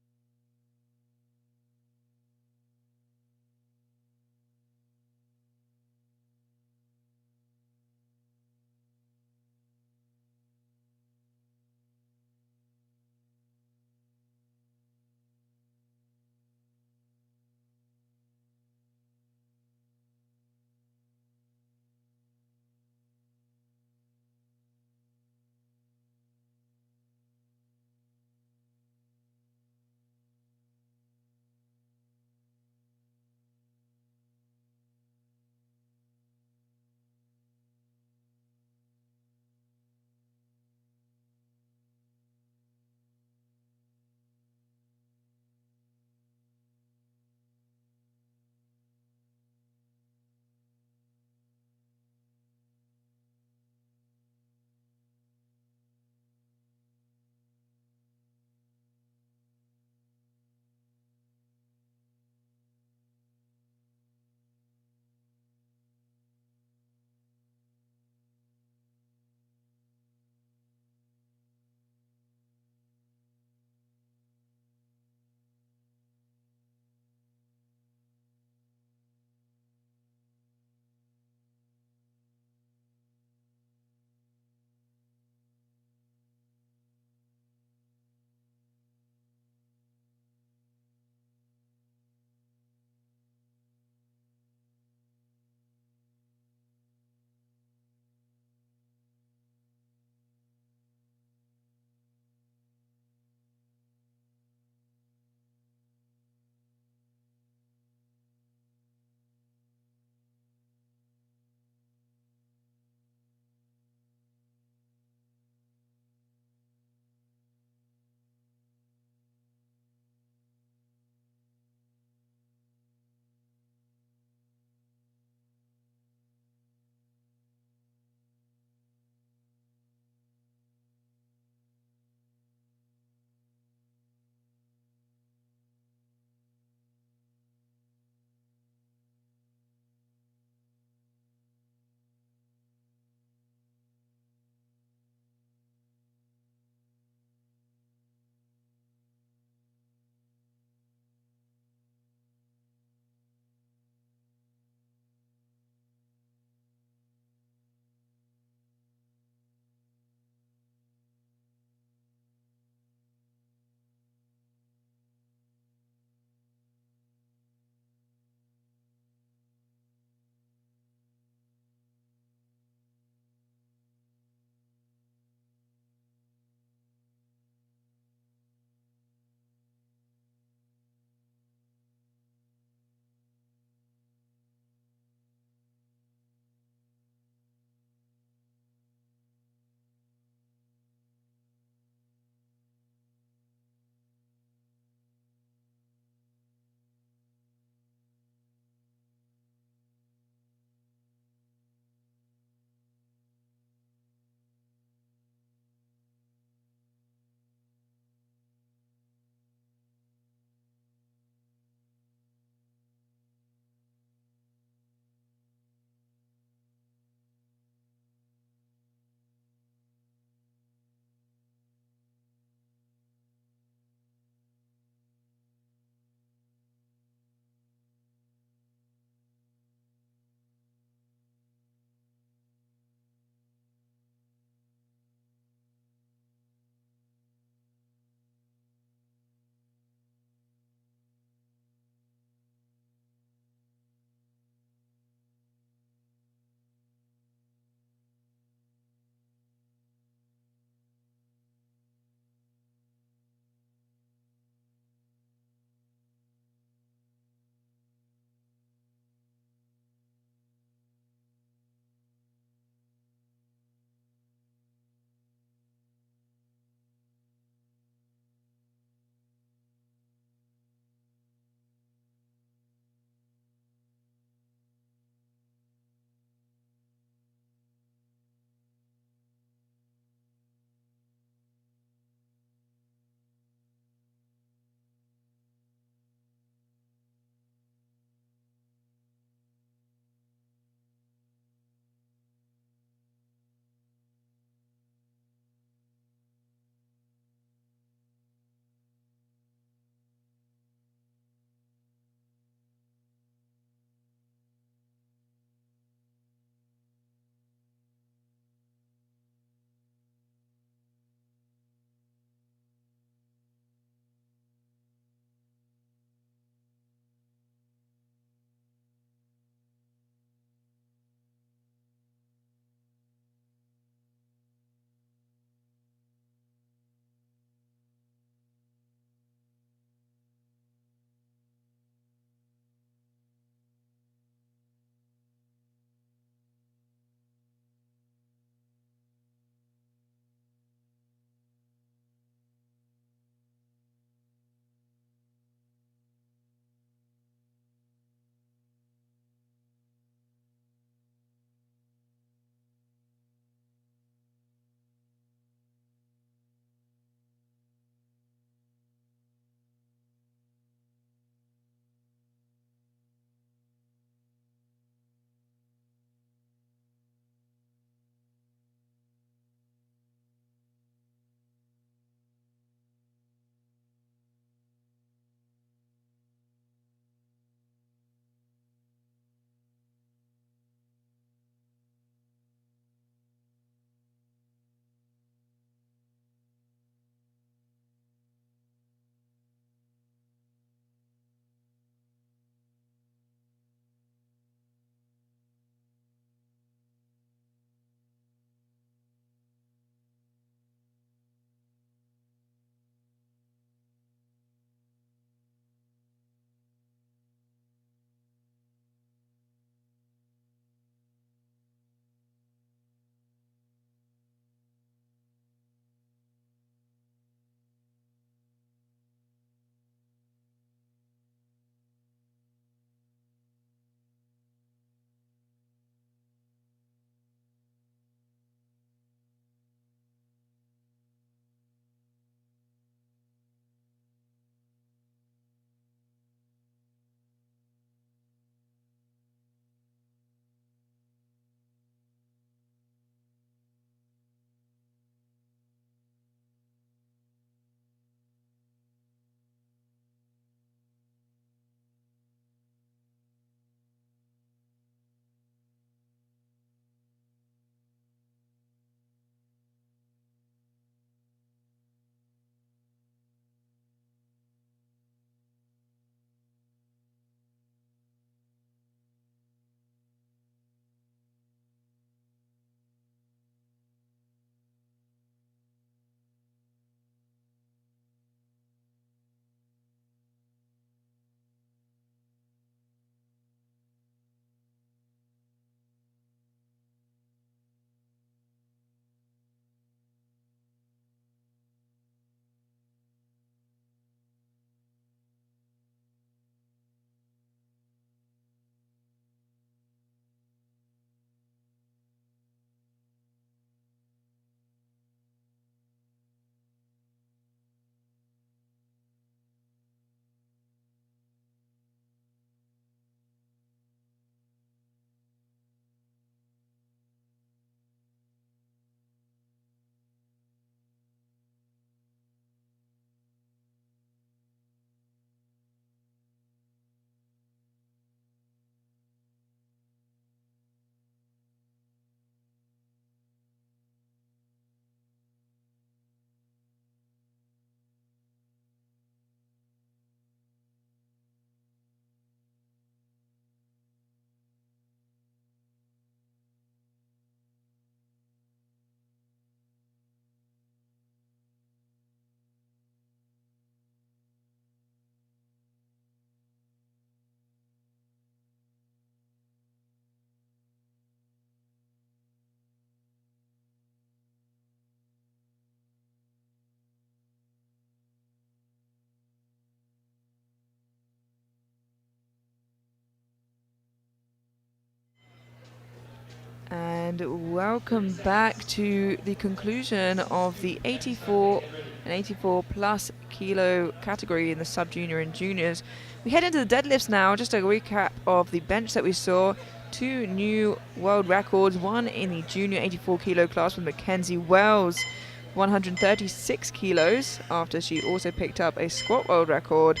And welcome back to the conclusion of the 84 and 84 plus kilo category in the sub-junior and juniors. We head into the deadlifts now. Just a recap of the bench that we saw. 2 new world records, one in the junior 84 kilo class with Mackenzie Wells, 136 kilos, after she also picked up a squat world record,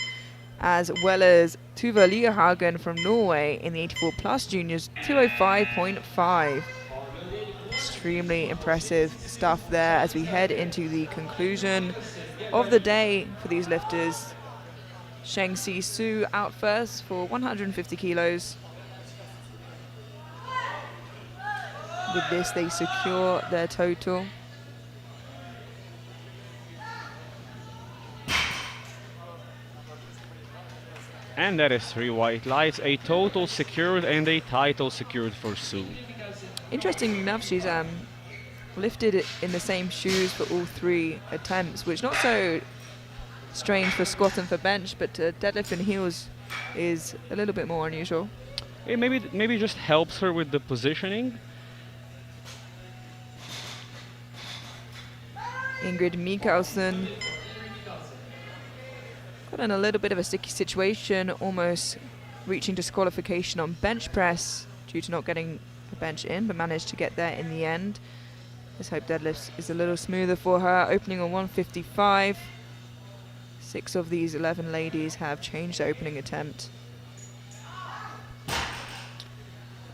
as well as Tuva Liahagen from Norway in the 84 plus juniors, 205.5. Extremely impressive stuff there as we head into the conclusion of the day for these lifters. Shengxi Su out first for 150 kilos. With this, they secure their total. And that is 3 white lights, a total secured and a title secured for Sue. Interestingly enough, she's lifted it in the same shoes for all 3 attempts, which not so strange for squat and for bench, but deadlift and heels is a little bit more unusual. It maybe just helps her with the positioning. Ingrid Mikkelsen got in a little bit of a sticky situation, almost reaching disqualification on bench press due to not getting a bench in, but managed to get there in the end. Let's hope deadlifts is a little smoother for her. Opening on 155. 6 of these 11 ladies have changed their opening attempt.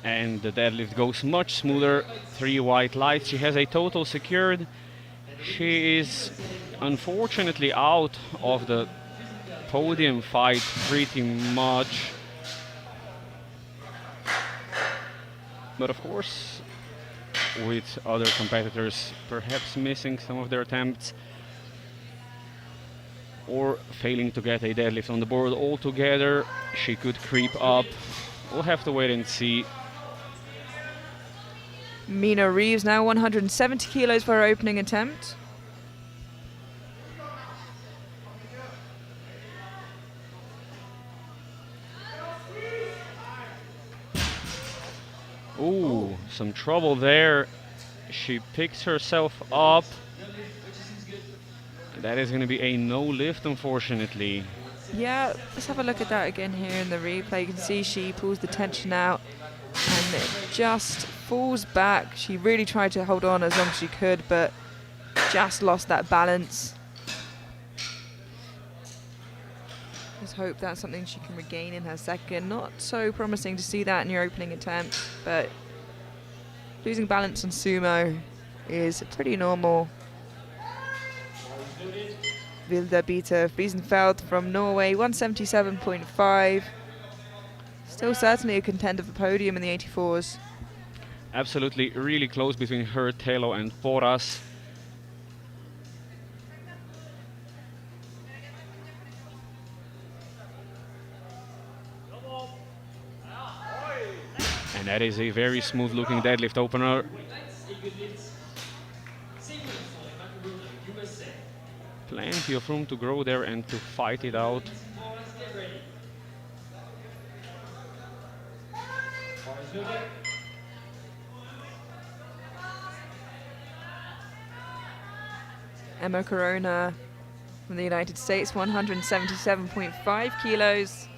And the deadlift goes much smoother. 3 white lights. She has a total secured. She is unfortunately out of the podium fight pretty much. But of course, with other competitors perhaps missing some of their attempts or failing to get a deadlift on the board altogether, she could creep up. We'll have to wait and see. Mina Reeves now 170 kilos for her opening attempt. Ooh, some trouble there. She picks herself up. That is going to be a no lift, unfortunately. Yeah, let's have a look at that again here in the replay. You can see she pulls the tension out and it just falls back. She really tried to hold on as long as she could, but just lost that balance. Let's hope that's something she can regain in her second. Not so promising to see that in your opening attempt, but losing balance on sumo is pretty normal. Vilda Bita Friesenfeld from Norway, 177.5. Still certainly a contender for podium in the 84s. Absolutely, really close between her, Telo, and Poras. And that is a very smooth looking deadlift opener. Plenty of room to grow there and to fight it out. Emma Corona from the United States, 177.5 kilos.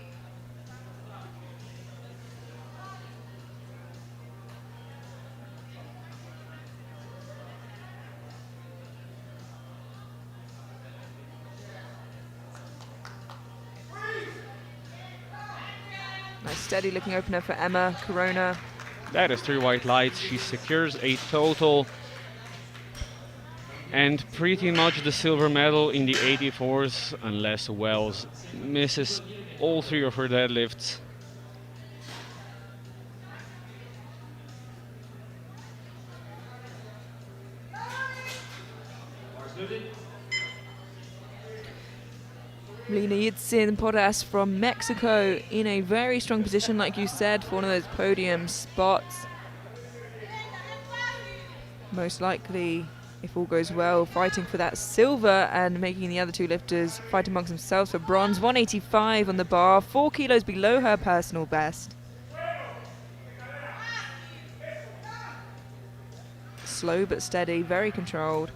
Nice steady looking opener for Emma Corona. That is 3 white lights. She secures a total and pretty much the silver medal in the 84s, unless Wells misses all 3 of her deadlifts. Melina Yitzin Porras from Mexico in a very strong position, like you said, for one of those podium spots. Most likely, if all goes well, fighting for that silver and making the other 2 lifters fight amongst themselves for bronze. 185 on the bar, 4 kilos below her personal best. slow but steady, very controlled.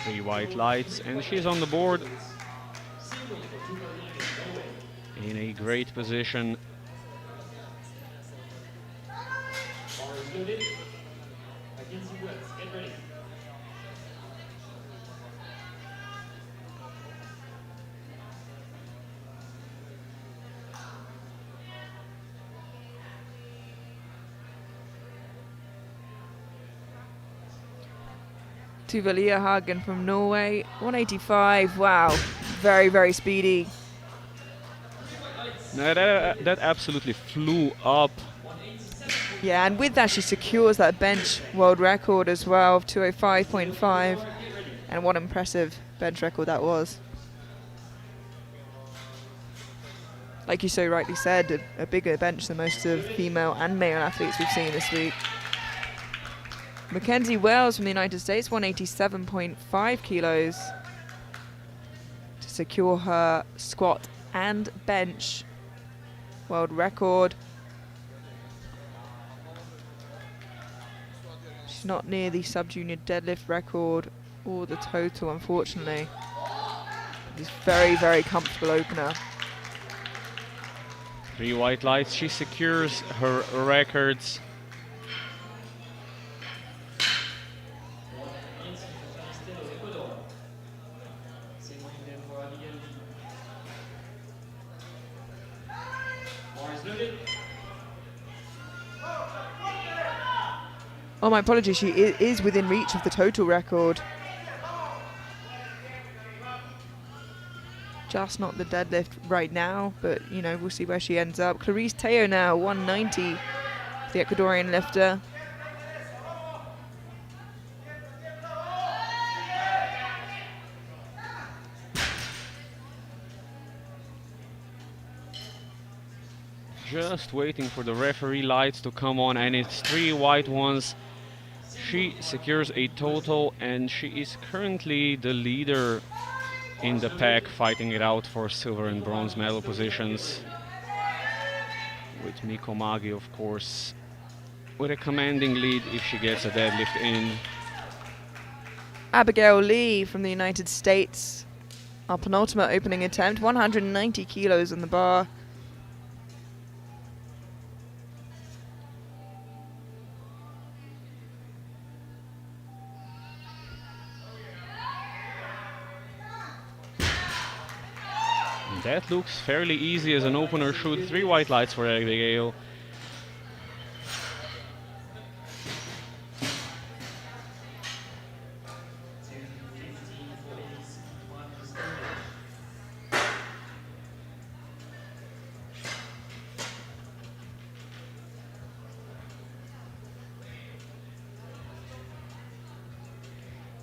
3 white lights, and she's on the board in a great position. Bar is loaded. Kgequipped. Get ready. Tuvalia Hagen from Norway, 185. Wow, very, very speedy. No, that absolutely flew up. Yeah, and with that she secures that bench world record as well of 205.5. And what impressive bench record that was. Like you so rightly said, a bigger bench than most of female and male athletes we've seen this week. Mackenzie Wells from the United States, 187.5 kilos to secure her squat and bench world record. She's not near the sub-junior deadlift record or the total, unfortunately. It's very, very comfortable opener. 3 white lights, she secures her records. Oh, my apologies, she is within reach of the total record. Just not the deadlift right now, but you know, we'll see where she ends up. Clarice Teo now, 190, the Ecuadorian lifter. Just waiting for the referee lights to come on, and it's 3 white ones. She secures a total, and she is currently the leader in the pack, fighting it out for silver and bronze medal positions. With Miko Magi, of course, with a commanding lead if she gets a deadlift in. Abigail Lee from the United States, our penultimate opening attempt, 190 kilos on the bar. That looks fairly easy as an opener should. 3 white lights for Abigail.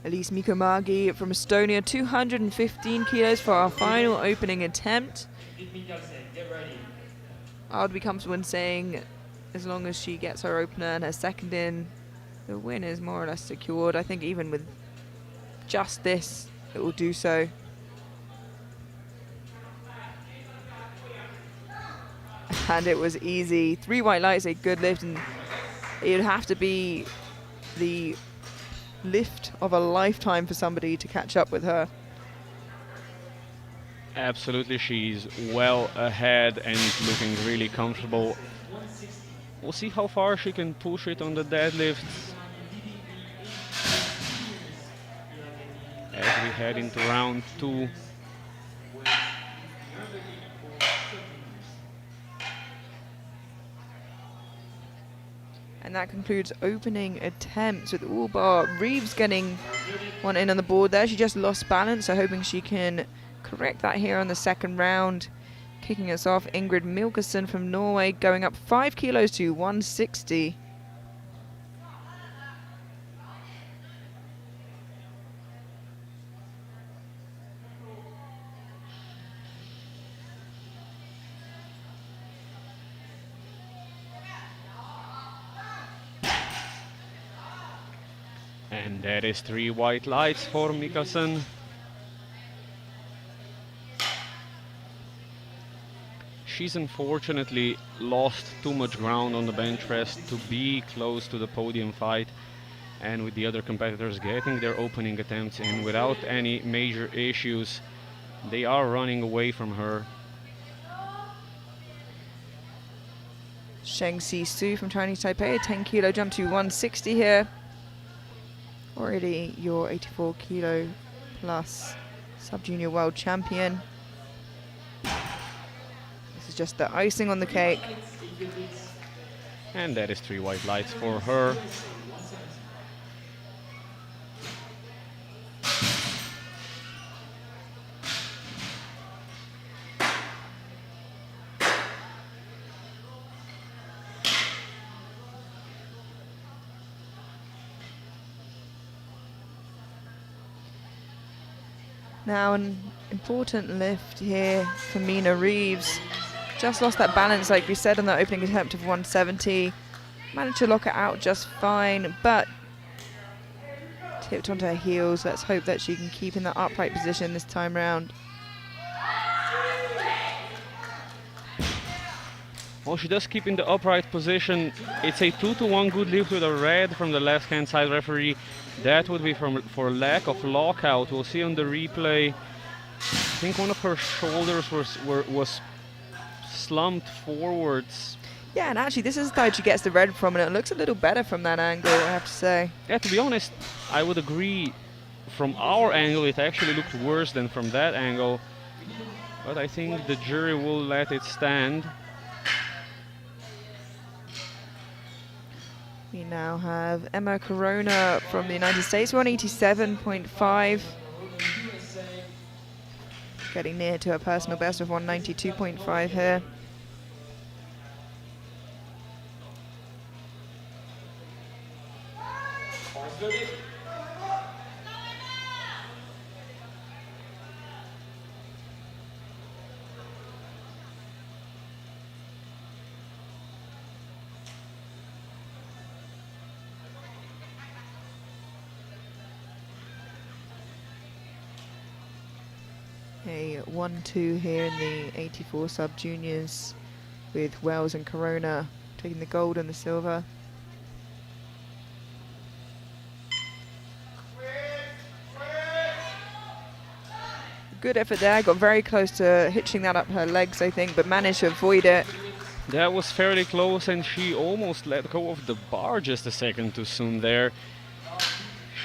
Elise Mikomagi from Estonia, 215 kilos for our final opening attempt. Get ready. I would be comfortable in saying as long as she gets her opener and her second in, the win is more or less secured. I think even with just this, it will do so. And it was easy. 3 white lights, a good lift, and it would have to be the lift of a lifetime for somebody to catch up with her. Absolutely, she's well ahead and looking really comfortable. We'll see how far she can push it on the deadlift as we head into round 2. And that concludes opening attempts with all bar. Reeves getting one in on the board there. She just lost balance, so hoping she can correct that here on the second round. Kicking us off, Ingrid Milkerson from Norway, going up 5 kilos to 160. And that is 3 white lights for Mikkelsen. She's unfortunately lost too much ground on the bench press to be close to the podium fight. and with the other competitors getting their opening attempts in without any major issues. They are running away from her. Shengxi Su from Chinese Taipei, 10 kilo jump to 160 here. Already your 84 kilo plus sub-junior world champion. This is just the icing on the cake. And that is 3 white lights for her. Now an important lift here for Mina Reeves. Just lost that balance, like we said, on that opening attempt of 170. Managed to lock it out just fine, but tipped onto her heels. Let's hope that she can keep in that upright position this time round. Well, she does keep in the upright position. It's a 2-to-1 good lift with a red from the left-hand side referee. That would be for lack of lockout. We'll see on the replay. I think one of her shoulders was slumped forwards. Yeah, and actually this is the side she gets the red from, and it looks a little better from that angle, I have to say. Yeah, to be honest, I would agree. From our angle, it actually looked worse than from that angle. But I think the jury will let it stand. We now have Emma Corona from the United States, 187.5. Getting near to her personal best of 192.5 here. A 1-2 here in the 84 sub-juniors with Wells and Corona taking the gold and the silver. Good effort there, got very close to hitching that up her legs, I think, but managed to avoid it. That was fairly close, and she almost let go of the bar just a second too soon there.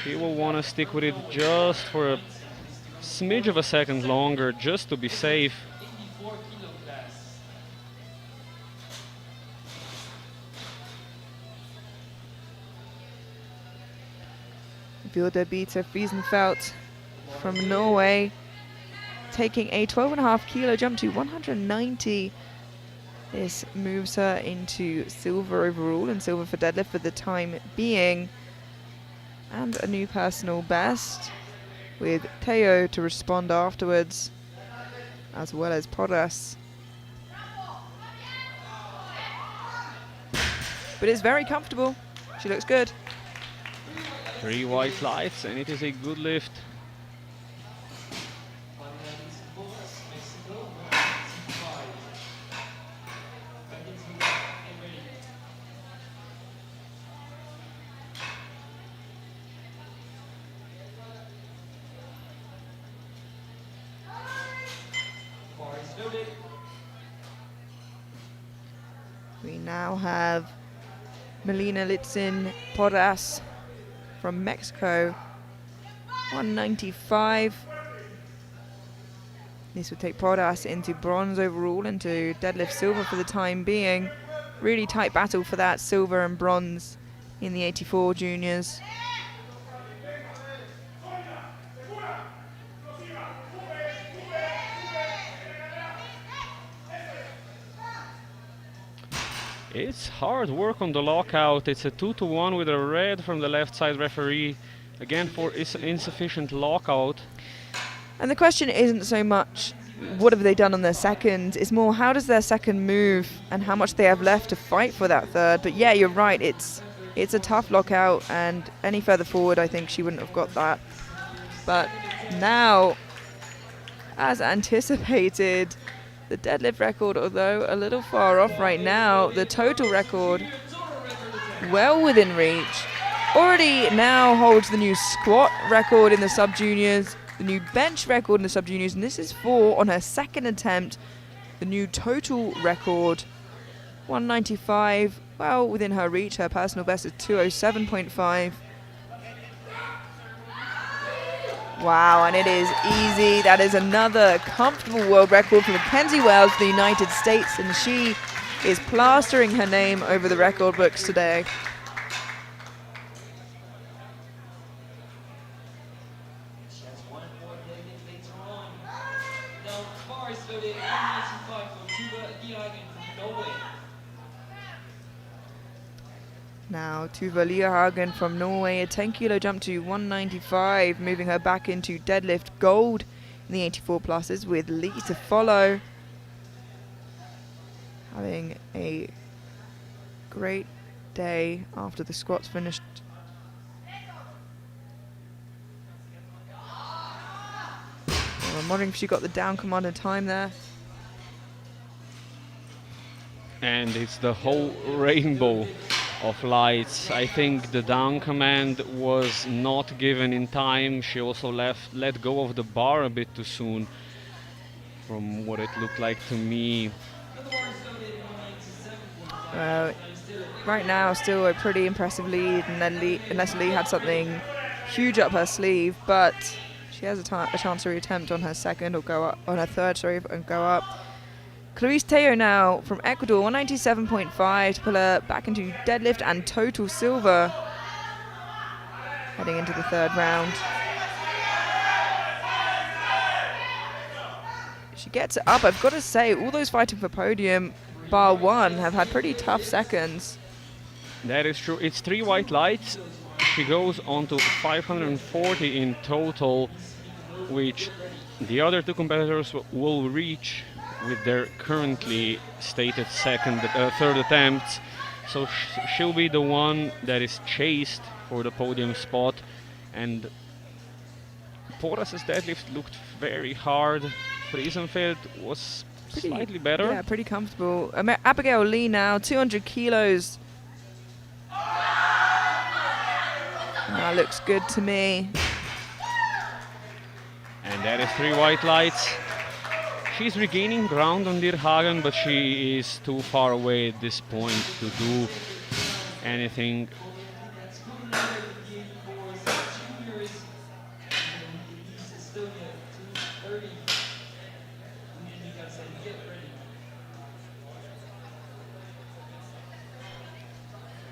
She will want to stick with it just for a smidge of a second longer, just to be safe. 84 kilo class. Vilde Bita Friesenfeld from Norway, taking a 12.5 kilo jump to 190. This moves her into silver overall and silver for deadlift for the time being. And a new personal best, with Teo to respond afterwards, as well as Podas. But it's very comfortable. She looks good. 3 white lights, and it is a good lift. We now have Melina Litzin Podas from Mexico, 195. This would take Podas into bronze overall, into deadlift silver for the time being. Really tight battle for that silver and bronze in the 84 juniors. It's hard work on the lockout. It's a 2-to-1 with a red from the left side referee. Again, for insufficient lockout. And the question isn't so much what have they done on their second, it's more how does their second move and how much they have left to fight for that third. But yeah, you're right, it's a tough lockout, and any further forward I think she wouldn't have got that. But now, as anticipated, the deadlift record, although a little far off right now, the total record well within reach. already now holds the new squat record in the sub-juniors, the new bench record in the sub-juniors, and this is 4 on her second attempt. The new total record, 195, well within her reach. Her personal best is 207.5. Wow, and it is easy. That is another comfortable world record for Mackenzie Wells, the United States, and she is plastering her name over the record books today. Now Tuva Lierhagen from Norway, a 10 kilo jump to 195, moving her back into deadlift gold in the 84 pluses with Lee to follow. Having a great day after the squats finished. Well, I'm wondering if she got the down command in time there. And it's the whole rainbow of lights. I think the down command was not given in time. She also let go of the bar a bit too soon, from what it looked like to me. Right now, still a pretty impressive lead, and then unless Lee had something huge up her sleeve, but she has a chance to reattempt on her second or go up, on her third, sorry, and go up. Clarice Teo now from Ecuador, 197.5 to pull her back into deadlift and total silver. Heading into the third round. She gets it up. I've got to say, all those fighting for podium, bar one, have had pretty tough seconds. That is true. It's 3 white lights. She goes on to 540 in total, which the other 2 competitors will reach with their currently stated third attempts. So she'll be the one that is chased for the podium spot. And Poras's deadlift looked very hard. Friesenfeld was slightly better. Yeah, pretty comfortable. Abigail Lee now, 200 kilos. That looks good to me. And that is 3 white lights. She's regaining ground on Lierhagen, but she is too far away at this point to do anything.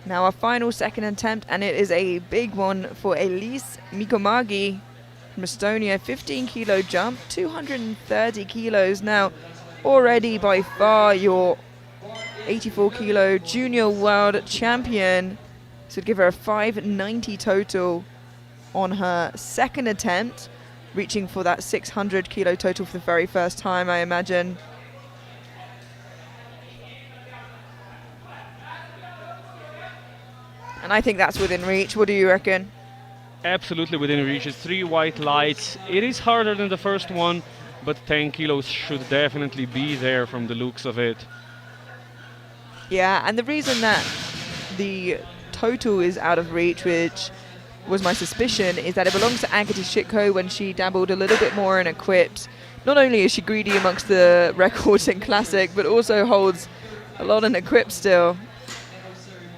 Now a final second attempt, and it is a big one for Elise Mikomagi from Estonia. 15 kilo jump, 230 kilos. Now already by far your 84 kilo junior world champion. So give her a 590 total on her second attempt, reaching for that 600 kilo total for the very first time, I imagine. And I think that's within reach. What do you reckon? Absolutely within reach. It's 3 white lights. It is harder than the first one, but 10 kilos should definitely be there from the looks of it. Yeah, and the reason that the total is out of reach, which was my suspicion, is that it belongs to Agata Shitko when she dabbled a little bit more in equipped. Not only is she greedy amongst the records in classic, but also holds a lot in equipped still.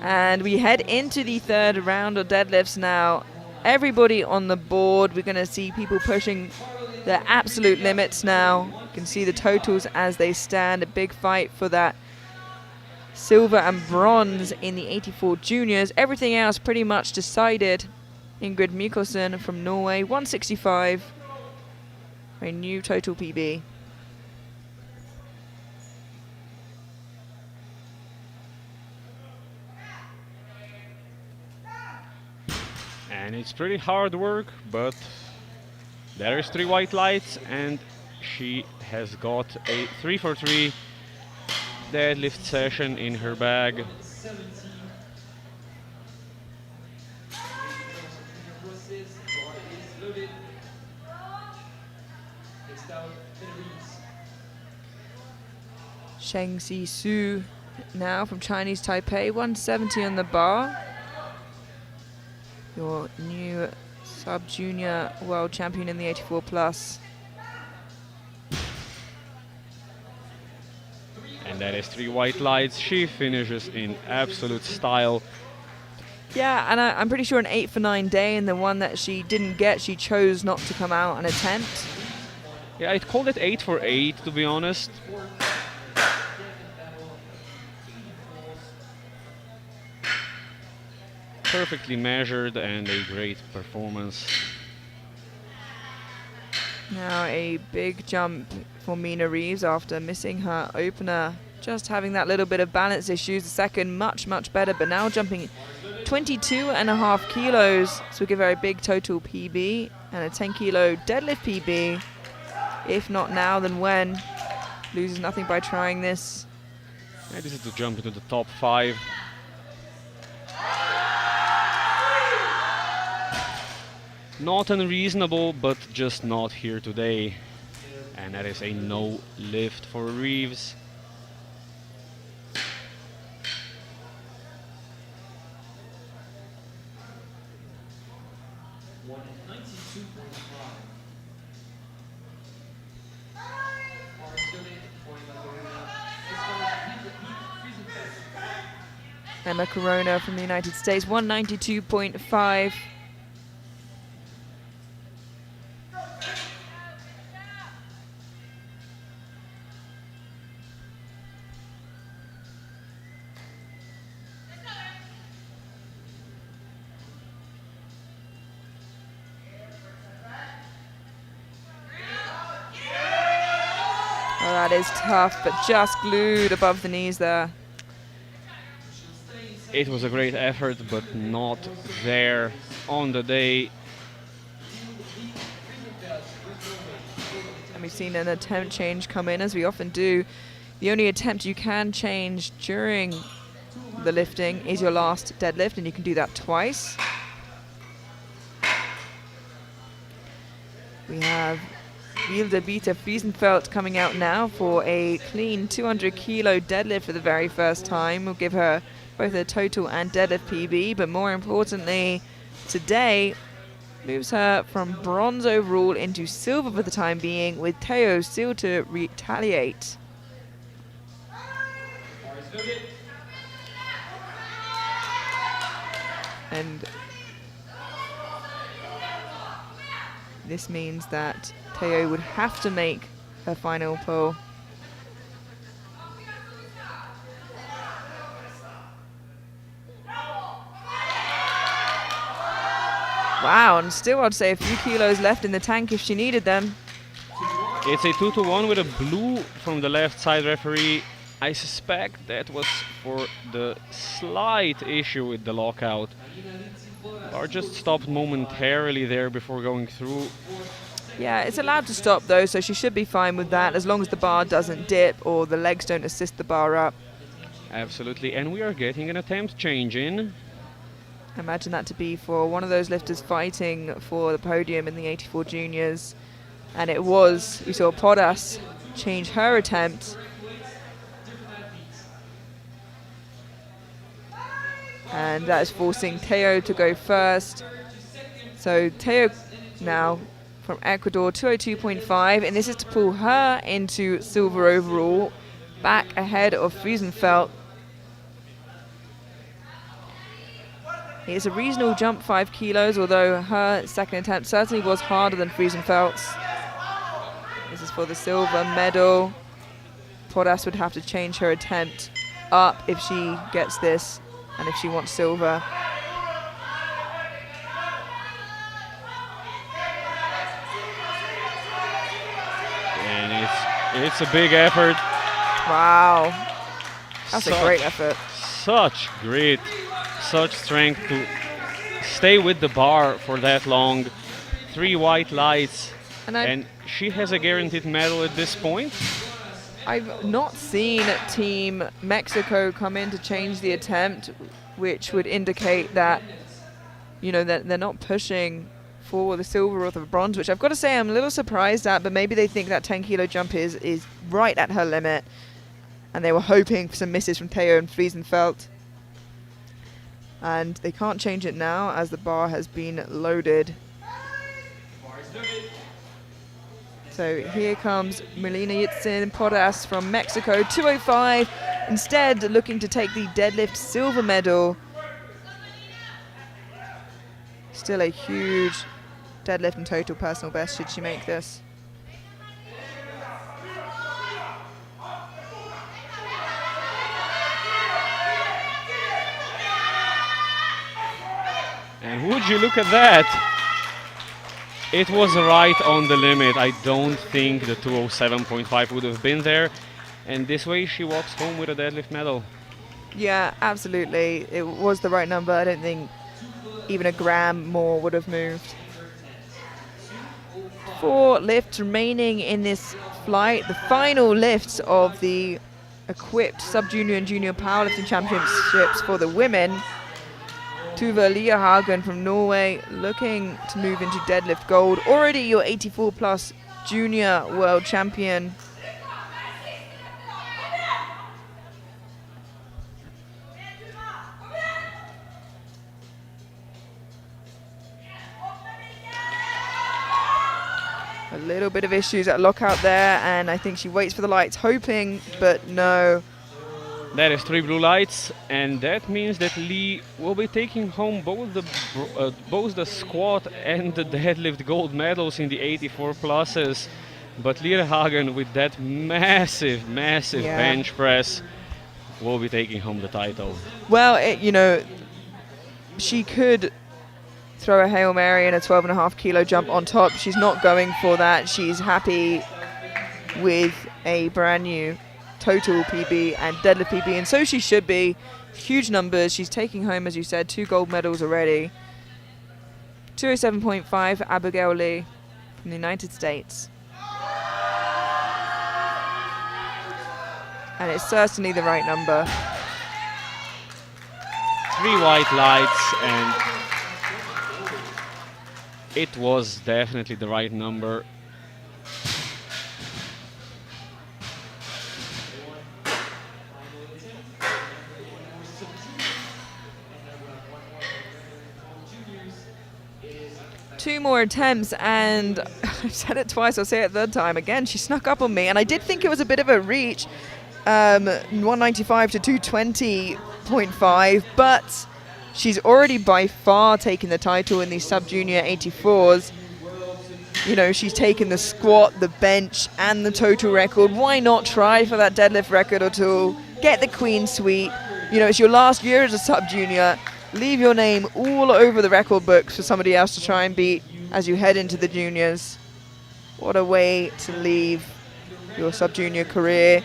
And we head into the third round of deadlifts now. Everybody on the board. We're going to see people pushing their absolute limits now. You can see the totals as they stand. A big fight for that silver and bronze in the 84 juniors. Everything else pretty much decided. Ingrid Mikkelsen from Norway, 165. A new total PB. And it's pretty hard work, but there is 3 white lights, and she has got a 3 for 3 deadlift session in her bag. Shengxi Su now from Chinese Taipei, 170 on the bar. your new sub-junior world champion in the 84 plus. And that is 3 white lights. She finishes in absolute style. Yeah, and I'm pretty sure an 8 for 9 day, and the one that she didn't get, she chose not to come out and attempt. Yeah, I'd call it 8 for 8, to be honest. Perfectly measured and a great performance. Now a big jump for Mina Reeves after missing her opener. Just having that little bit of balance issues. The second much better, but now jumping 22.5 kilos. So we give her a big total PB and a 10 kilo deadlift PB. If not now, then when? Loses nothing by trying this. Yeah, this is to jump into the top 5. Not unreasonable, but just not here today. And that is a no lift for Reeves. Emma Corona from the United States, 192.5. Oh, that is tough, but just glued above the knees there. It was a great effort, but not there on the day. And we've seen an attempt change come in, as we often do. The only attempt you can change during the lifting is your last deadlift, and you can do that twice. We have Wilde Bieter Friesenfeld coming out now for a clean 200 kilo deadlift for the very first time. We'll give her both a total and deadlift PB, but more importantly, today moves her from bronze overall into silver for the time being, with Theo still to retaliate. And this means that Theo would have to make her final pull. Wow, and still I'd say a few kilos left in the tank if she needed them. It's a 2-1 with a blue from the left side referee. I suspect that was for the slight issue with the lockout. Or just stopped momentarily there before going through. Yeah, it's allowed to stop though, so she should be fine with that as long as the bar doesn't dip or the legs don't assist the bar up. Absolutely, and we are getting an attempt change in. Imagine that to be for one of those lifters fighting for the podium in the 84 juniors. And it was, we saw Podas change her attempt. And that is forcing Theo to go first. So Theo now from Ecuador, 202.5, and this is to pull her into silver overall, back ahead of Friesenfeld. It's a reasonable jump, 5 kilos, although her second attempt certainly was harder than Friesenfeld's. This is for the silver medal. Podas would have to change her attempt up if she gets this and if she wants silver. And it's a big effort. Wow. That's a great effort. Such grit, such strength to stay with the bar for that long. 3 white lights. And she has a guaranteed medal at this point. I've not seen Team Mexico come in to change the attempt, which would indicate that, you know, that they're not pushing for the silver or the bronze, which I've got to say I'm a little surprised at, but maybe they think that 10 kilo jump is right at her limit, and they were hoping for some misses from Theo and Friesenfeld. And they can't change it now as the bar has been loaded. So here comes Melina Yitzin Porras from Mexico, 205. Instead, looking to take the deadlift silver medal. Still a huge deadlift and total personal best should she make this. And would you look at that? It was right on the limit. I don't think the 207.5 would have been there. And this way she walks home with a deadlift medal. Yeah, absolutely. It was the right number. I don't think even a gram more would have moved. 4 lifts remaining in this flight. The final lifts of the equipped sub-junior and junior powerlifting championships for the women. Tuva Lierhagen from Norway looking to move into deadlift gold. Already your 84 plus junior world champion. A little bit of issues at lockout there, and I think she waits for the lights, hoping, but no. That is 3 blue lights, and that means that Lee will be taking home both the squat and the deadlift gold medals in the 84 pluses. But Lierhagen with that massive bench press will be taking home the title. Well, you know, she could throw a Hail Mary and a 12.5 kilo jump on top. She's not going for that. She's happy with a brand new total PB and deadlift PB, and so she should be. Huge numbers. She's taking home, as you said, 2 gold medals already. 207.5 for Abigail Lee from the United States. And it's certainly the right number. 3 white lights, and it was definitely the right number. Two more attempts, and I've said it twice, I'll say it a third time. Again, she snuck up on me, and I did think it was a bit of a reach, 195 to 220.5, but she's already by far taken the title in these sub-junior 84s. You know, she's taken the squat, the bench, and the total record. Why not try for that deadlift record or two? Get the Queen Suite. You know, it's your last year as a sub-junior. Leave your name all over the record books for somebody else to try and beat as you head into the juniors. What a way to leave your sub-junior career.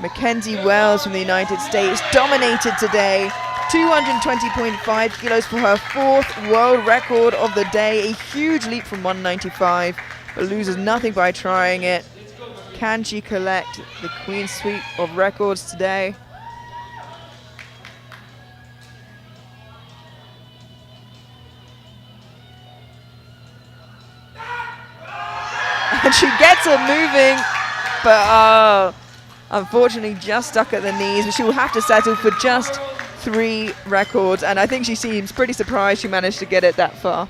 Mackenzie Wells from the United States dominated today. 220.5 kilos for her 4th world record of the day. A huge leap from 195, but loses nothing by trying it. Can she collect the Queen Suite of records today? And she gets her moving, but unfortunately just stuck at the knees. But she will have to settle for just 3 records, and I think she seems pretty surprised she managed to get it that far.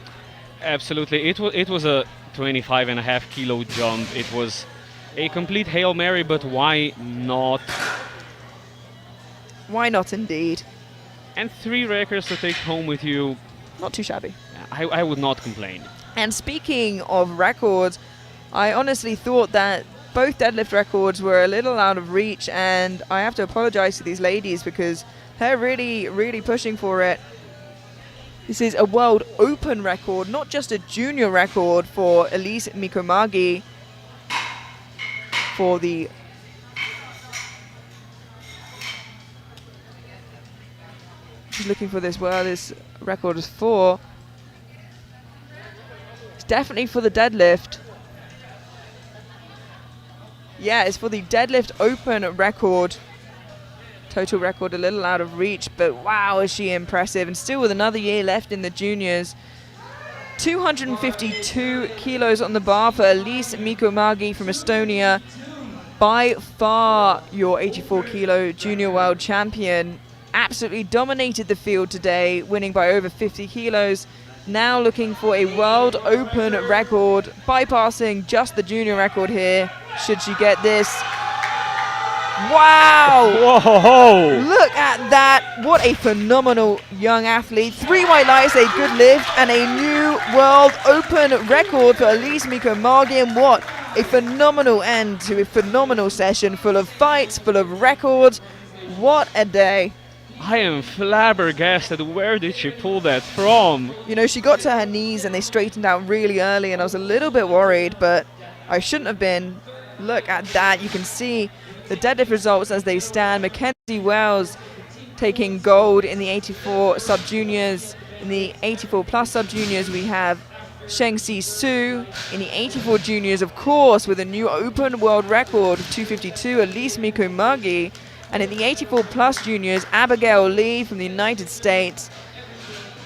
Absolutely, it was a 25.5 kilo jump. It was a complete Hail Mary, but why not? Why not, indeed. And 3 records to take home with you. Not too shabby. I would not complain. And speaking of records, I honestly thought that both deadlift records were a little out of reach, and I have to apologize to these ladies because they're really pushing for it. This is a world open record, not just a junior record for Elise Mikomagi for the she's looking for this record is for. It's definitely for the deadlift. Yeah, it's for the deadlift open record. Total record a little out of reach, but wow, is she impressive. And still with another year left in the juniors. 252 kilos on the bar for Elise Mikomagi from Estonia. By far your 84 kilo junior world champion. absolutely dominated the field today, winning by over 50 kilos. Now looking for a world open record, bypassing just the junior record here, should she get this. Wow! Whoa! Look at that. What a phenomenal young athlete. 3 white lights, a good lift, and a new world open record for Elise Miko-Margi. And what a phenomenal end to a phenomenal session, full of fights, full of records. What a day. I am flabbergasted. Where did she pull that from? You know, she got to her knees and they straightened out really early, and I was a little bit worried, but I shouldn't have been. Look at that. You can see the deadlift results as they stand. Mackenzie Wells taking gold in the 84 sub-juniors. In the 84 plus sub-juniors, we have Shengxi Su. In the 84 juniors, of course, with a new open world record of 252, Elise Miko-Margi. And in the 84 plus juniors, Abigail Lee from the United States.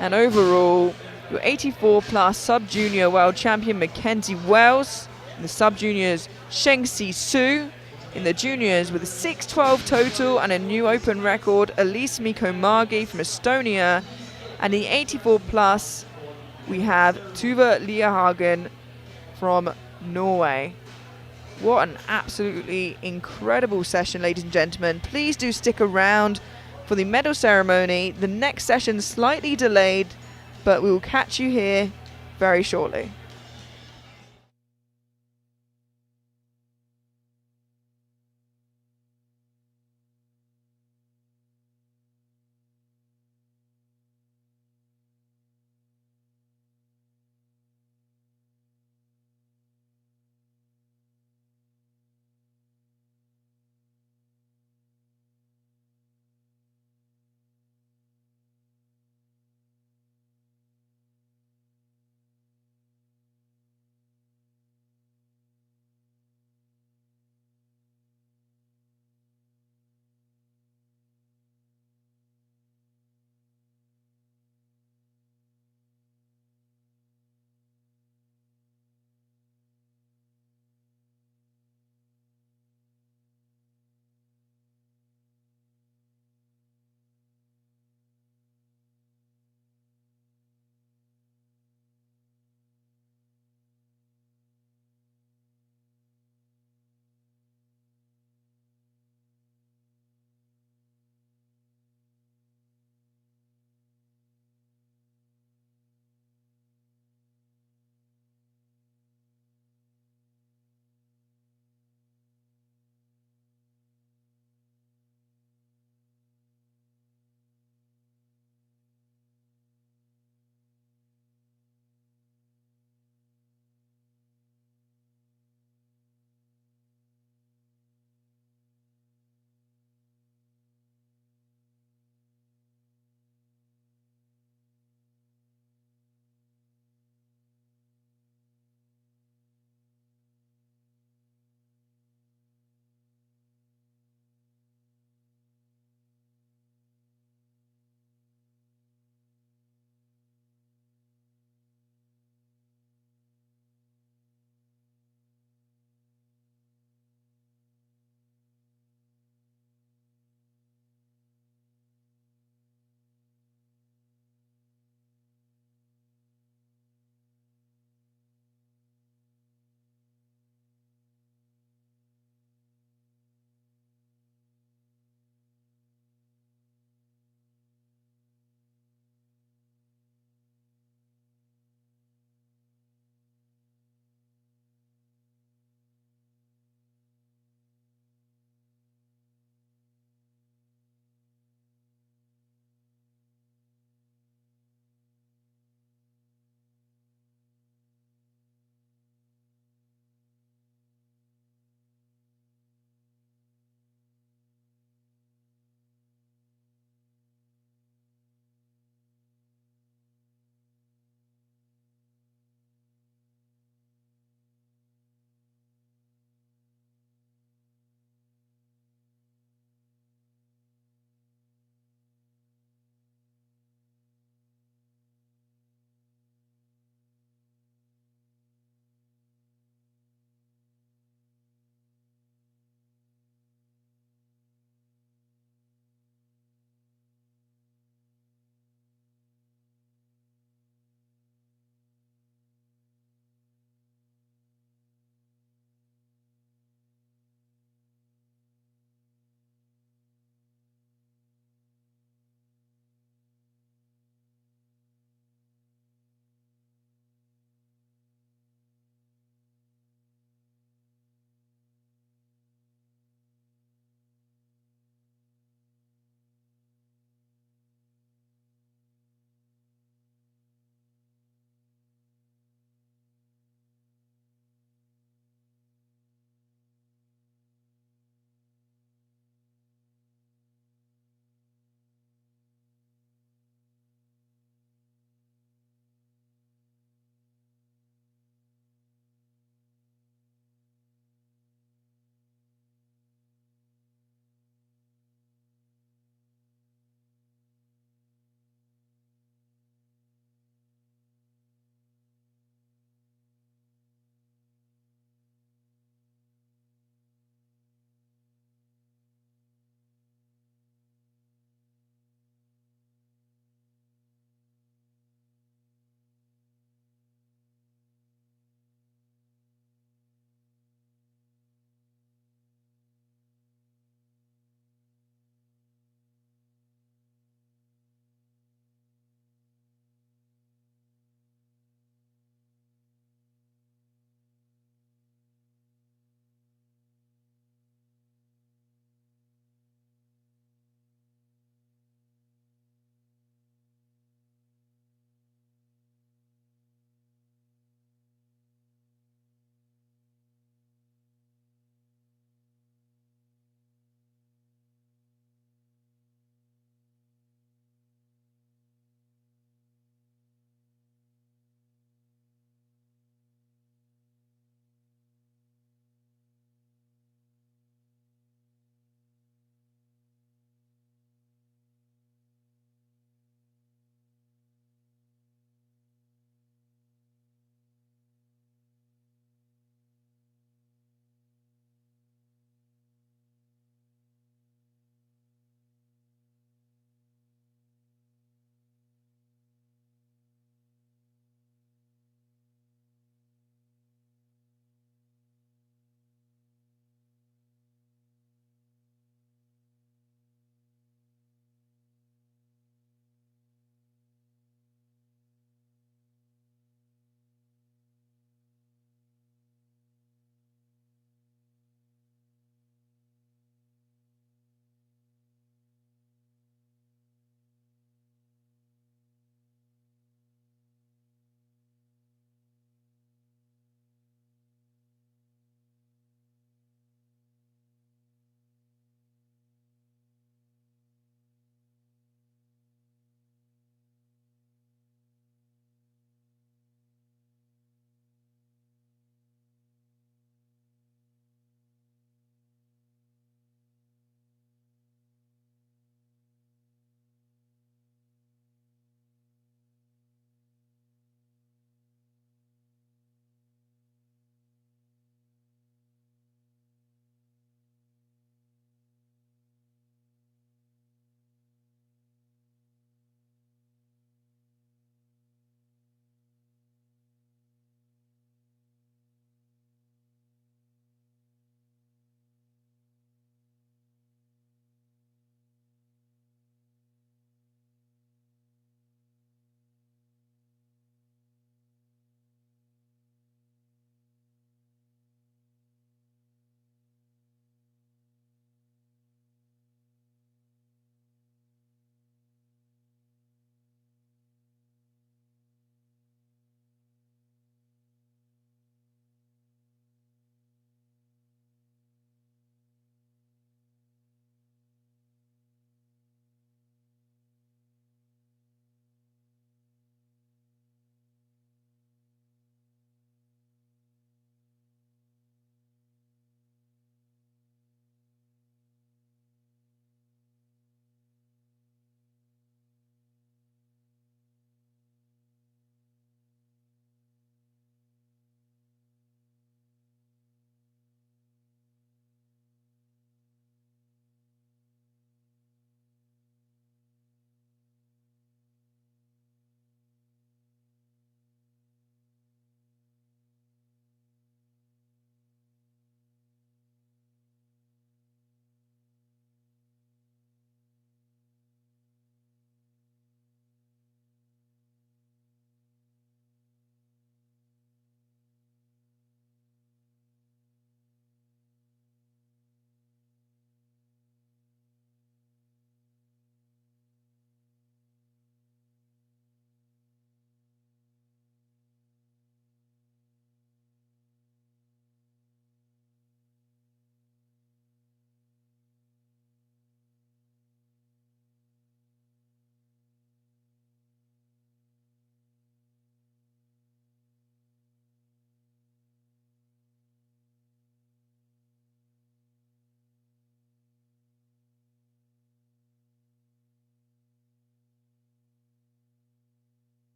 And overall, your 84 plus sub-junior world champion Mackenzie Wells. In the sub-juniors, Shengxi Su. In the juniors, with a 6:12 total and a new open record, Elise Miko-Margi from Estonia. And in the 84 plus, we have Tuva Liahagen from Norway. What an absolutely incredible session, ladies and gentlemen. Please do stick around for the medal ceremony. The next session slightly delayed, but we will catch you here very shortly.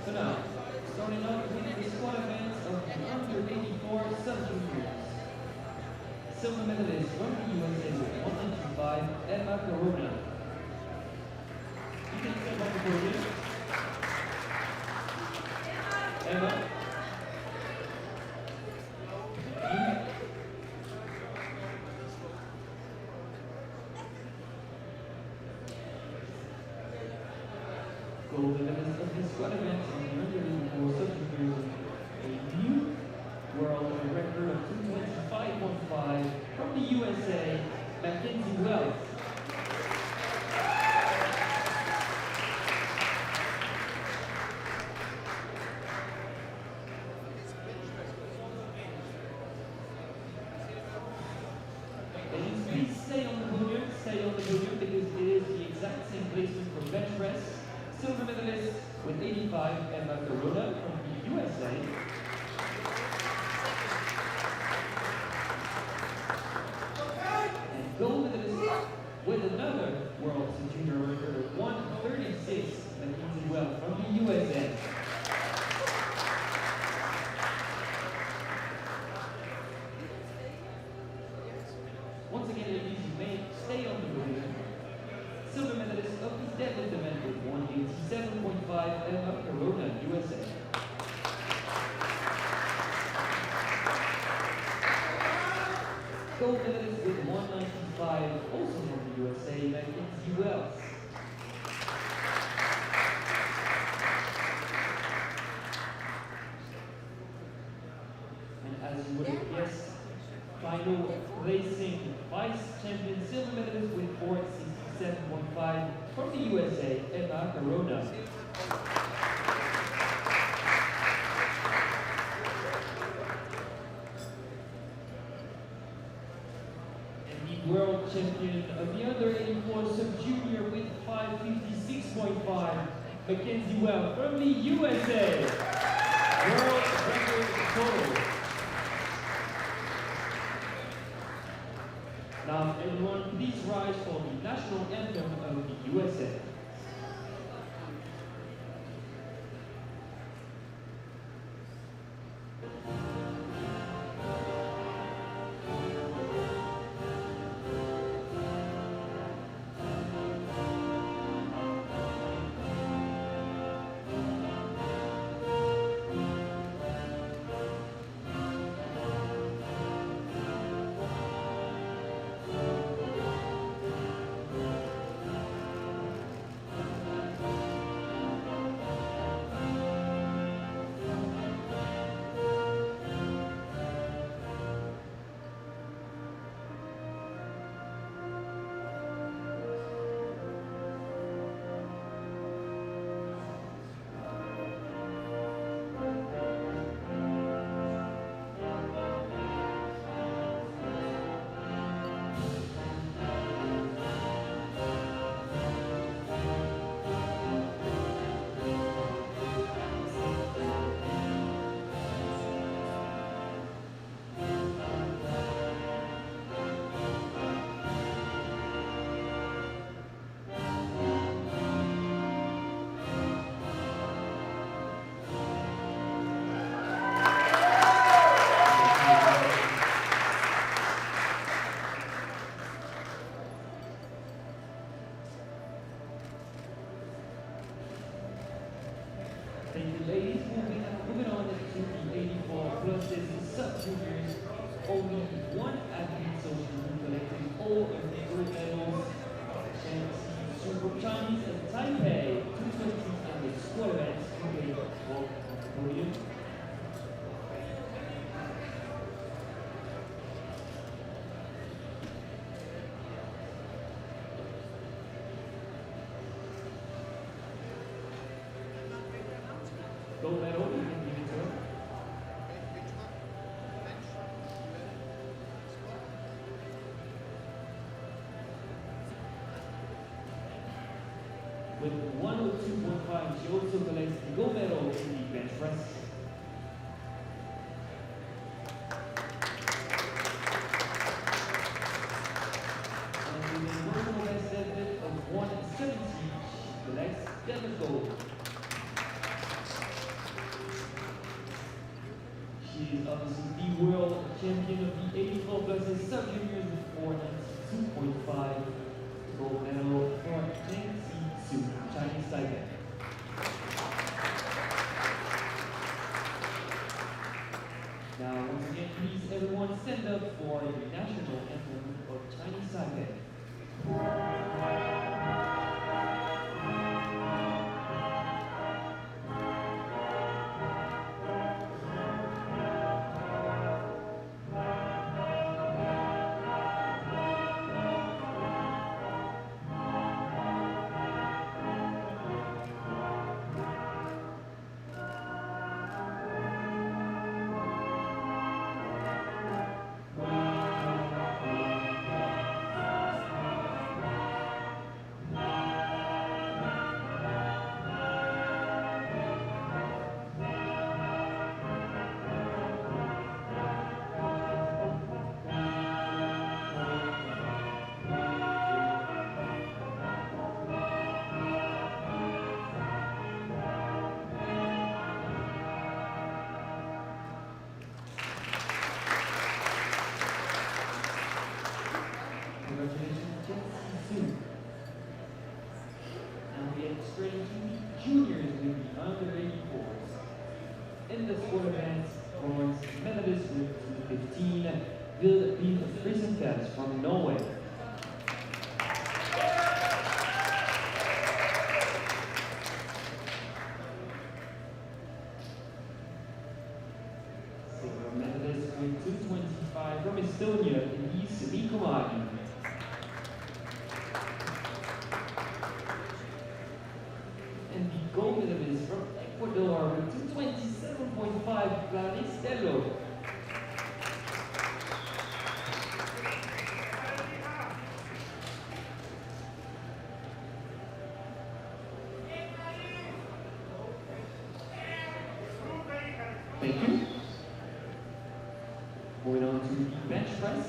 So now, starting off with the squad events of the under 84 sub-juniors. Silver medalist from the USA with 195, Emma Corona. You can step up the podium. Emma. Gold medalist of the squad events on the under 84 sub-juniors, a new world record of 225.15 from the USA, Mackenzie Wells. Ladies, please stay on the podium because it is the exact same placement for bench press. Silver medalist with 85, Emma Corona from the USA. And gold medalist with another world junior record of 136, Mackenzie Wells from the USA. Once again, ladies, you may stay on the podium. Silver medalist of the Deadlift event with 187.5, Emma Corona, USA. Gold medalist with 195, also from the USA, Mackenzie Wells. And as you would have guessed, final placing vice champion silver medalist with 467.5 from the USA, Emma Corona. And the world champion of the under 84 sub-junior with 556.5, Mackenzie Wells from the USA. World record total. Now, everyone, please rise for the national anthem of the USA. Thank you, ladies. Moving on to the 84 pluses sub-juniors. Only one athlete so collecting all of the gold medals. And Super Chinese and Taipei 220 and the squad events today on the podium. Gold medal, you can give it to him. With 102.5, she also collects the gold medal in the bench press. And with a personal best deadlift of 170, she collects Deadlift gold. She is obviously the world champion of the 84 plus sub-juniors with 492.5 gold medal for Nancy Su, Chinese Taipei. Now, once again, please everyone stand up for the national anthem of Chinese Taipei. Congratulations, Nancy Su. Now we are straight to the juniors with the under 84s. In the sport events, bronze medalist with 215 will be the Frisenfeld from Norway. Silver medalist with 225 from Estonia, Elise Likomagi. And the gold medalist from Ecuador with 227.5, Claristello. Thank you. Moving on to the bench press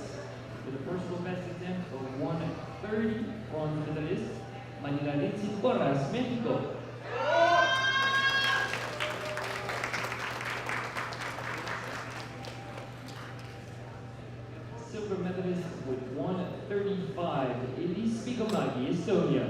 with a personal best attempt of 130, bronze medalist, Manila Lindsay Porras, Mexico. Silver medalist with 135, Elise Likomagi, Estonia.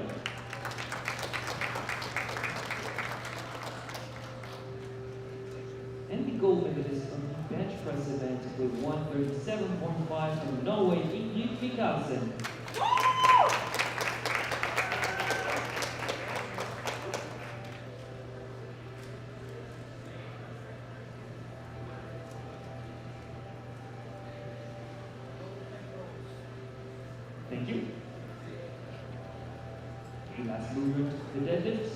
And the gold medalist from the bench press event with 137.5 from Norway, Ingrid Mikkelsen. Thank you. The last movement, the deadlifts.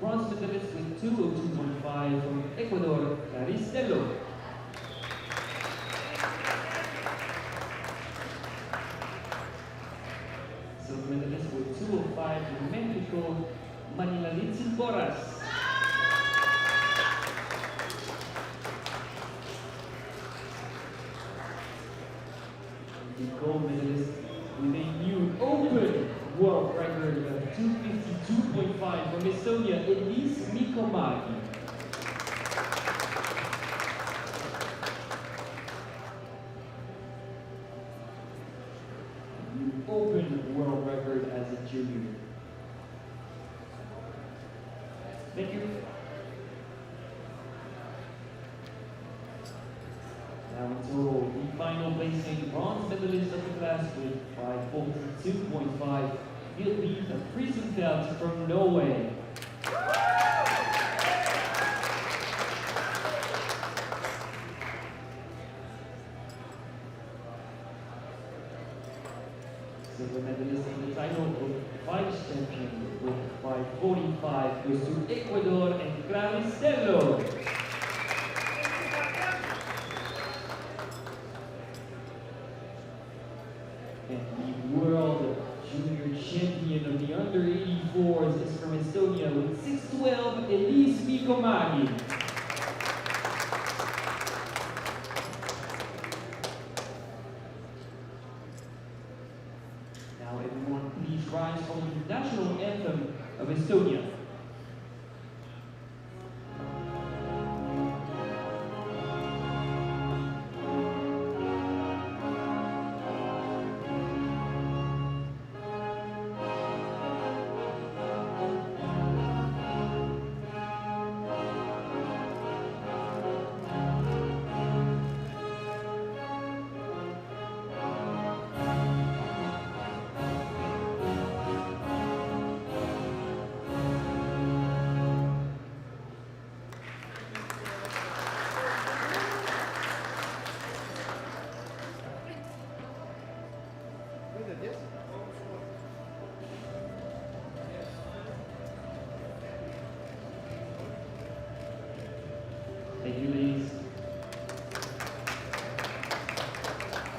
Bronze medalist with 202.5 from Ecuador, Claristello. Silver medalist with 205 from Mexico, Manila Lindsay Porras. The gold medalist with a new open world record of 252.5 from Estonia, Elise Likomagi. New open world record as a junior. Thank you. Now in total, the final placing bronze medalist of the class with 542.5 will be the Frisenfeld from Norway. Silver medalist in the title of vice champion with 545 goes to Ecuador and Claristello. And the world junior champion of the under 84s is from Estonia with 612, Elise Mikomagi. Now everyone please rise for the national anthem of Estonia. Thank you, ladies.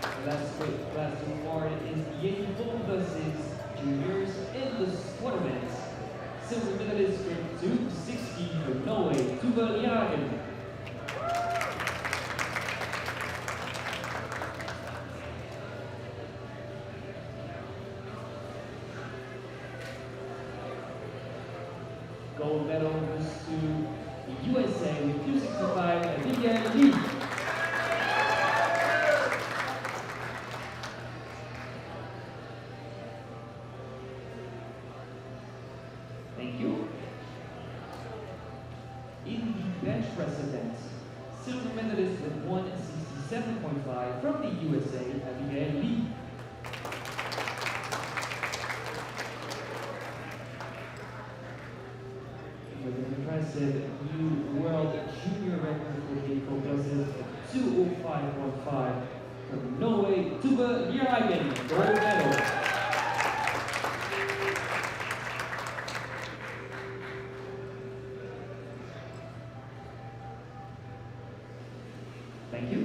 The last weight class to award is the 84 versus juniors in the squat events. Silver medalist from 260 from Norway, Tuva Jagen. Gold medal goes to the USA with 265, Abigail Lee. Thank you. In the bench press event, silver medalist with 167.5 from the USA, Abigail Lee. With an impressive new world junior record for the progressive 205.5 from Norway, Tuva Jagen, gold medal. Thank you.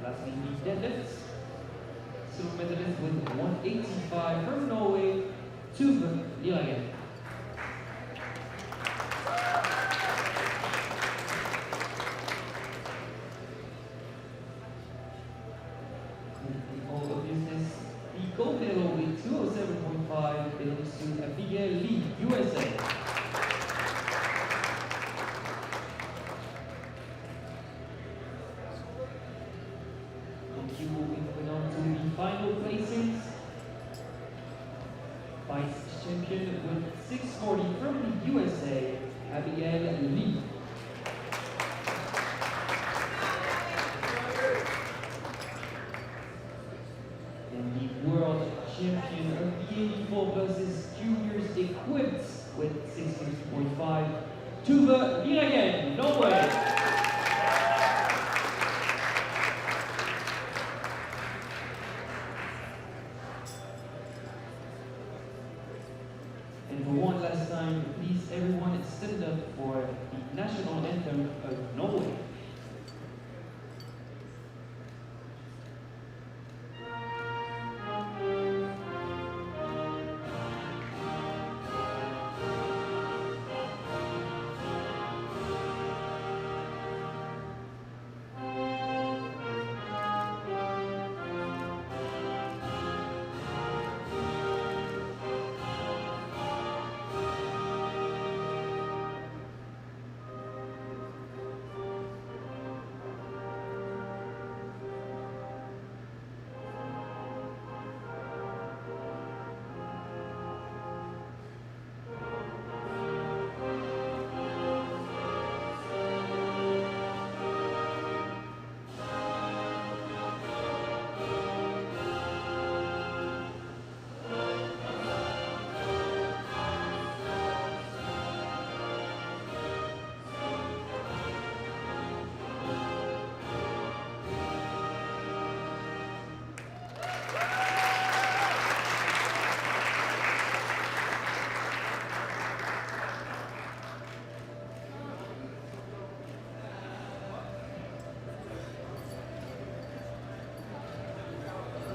Lastly, the deadlift. Silver medalist with 185 from Norway, Tuva Jagen. In all of business, the gold medal with 207.5 belongs to Abigail Lee, USA. Thank you. Moving on to the final placings. Vice champion with 640 from the USA, Abigail Lee. And the world champion of the 84 versus juniors equipped with 650.5, Tuva Jagen, Norway. And for one last time, please everyone stand up for the national anthem of Norway.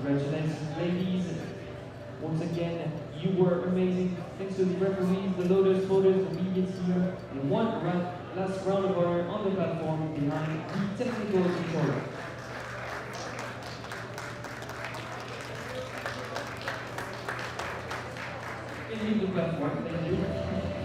Congratulations, ladies. Once again, you were amazing. Thanks to the referees, the loaders, voters, the media here, and last round of honor on the platform behind the technical controller. Can you leave the platform? Thank you.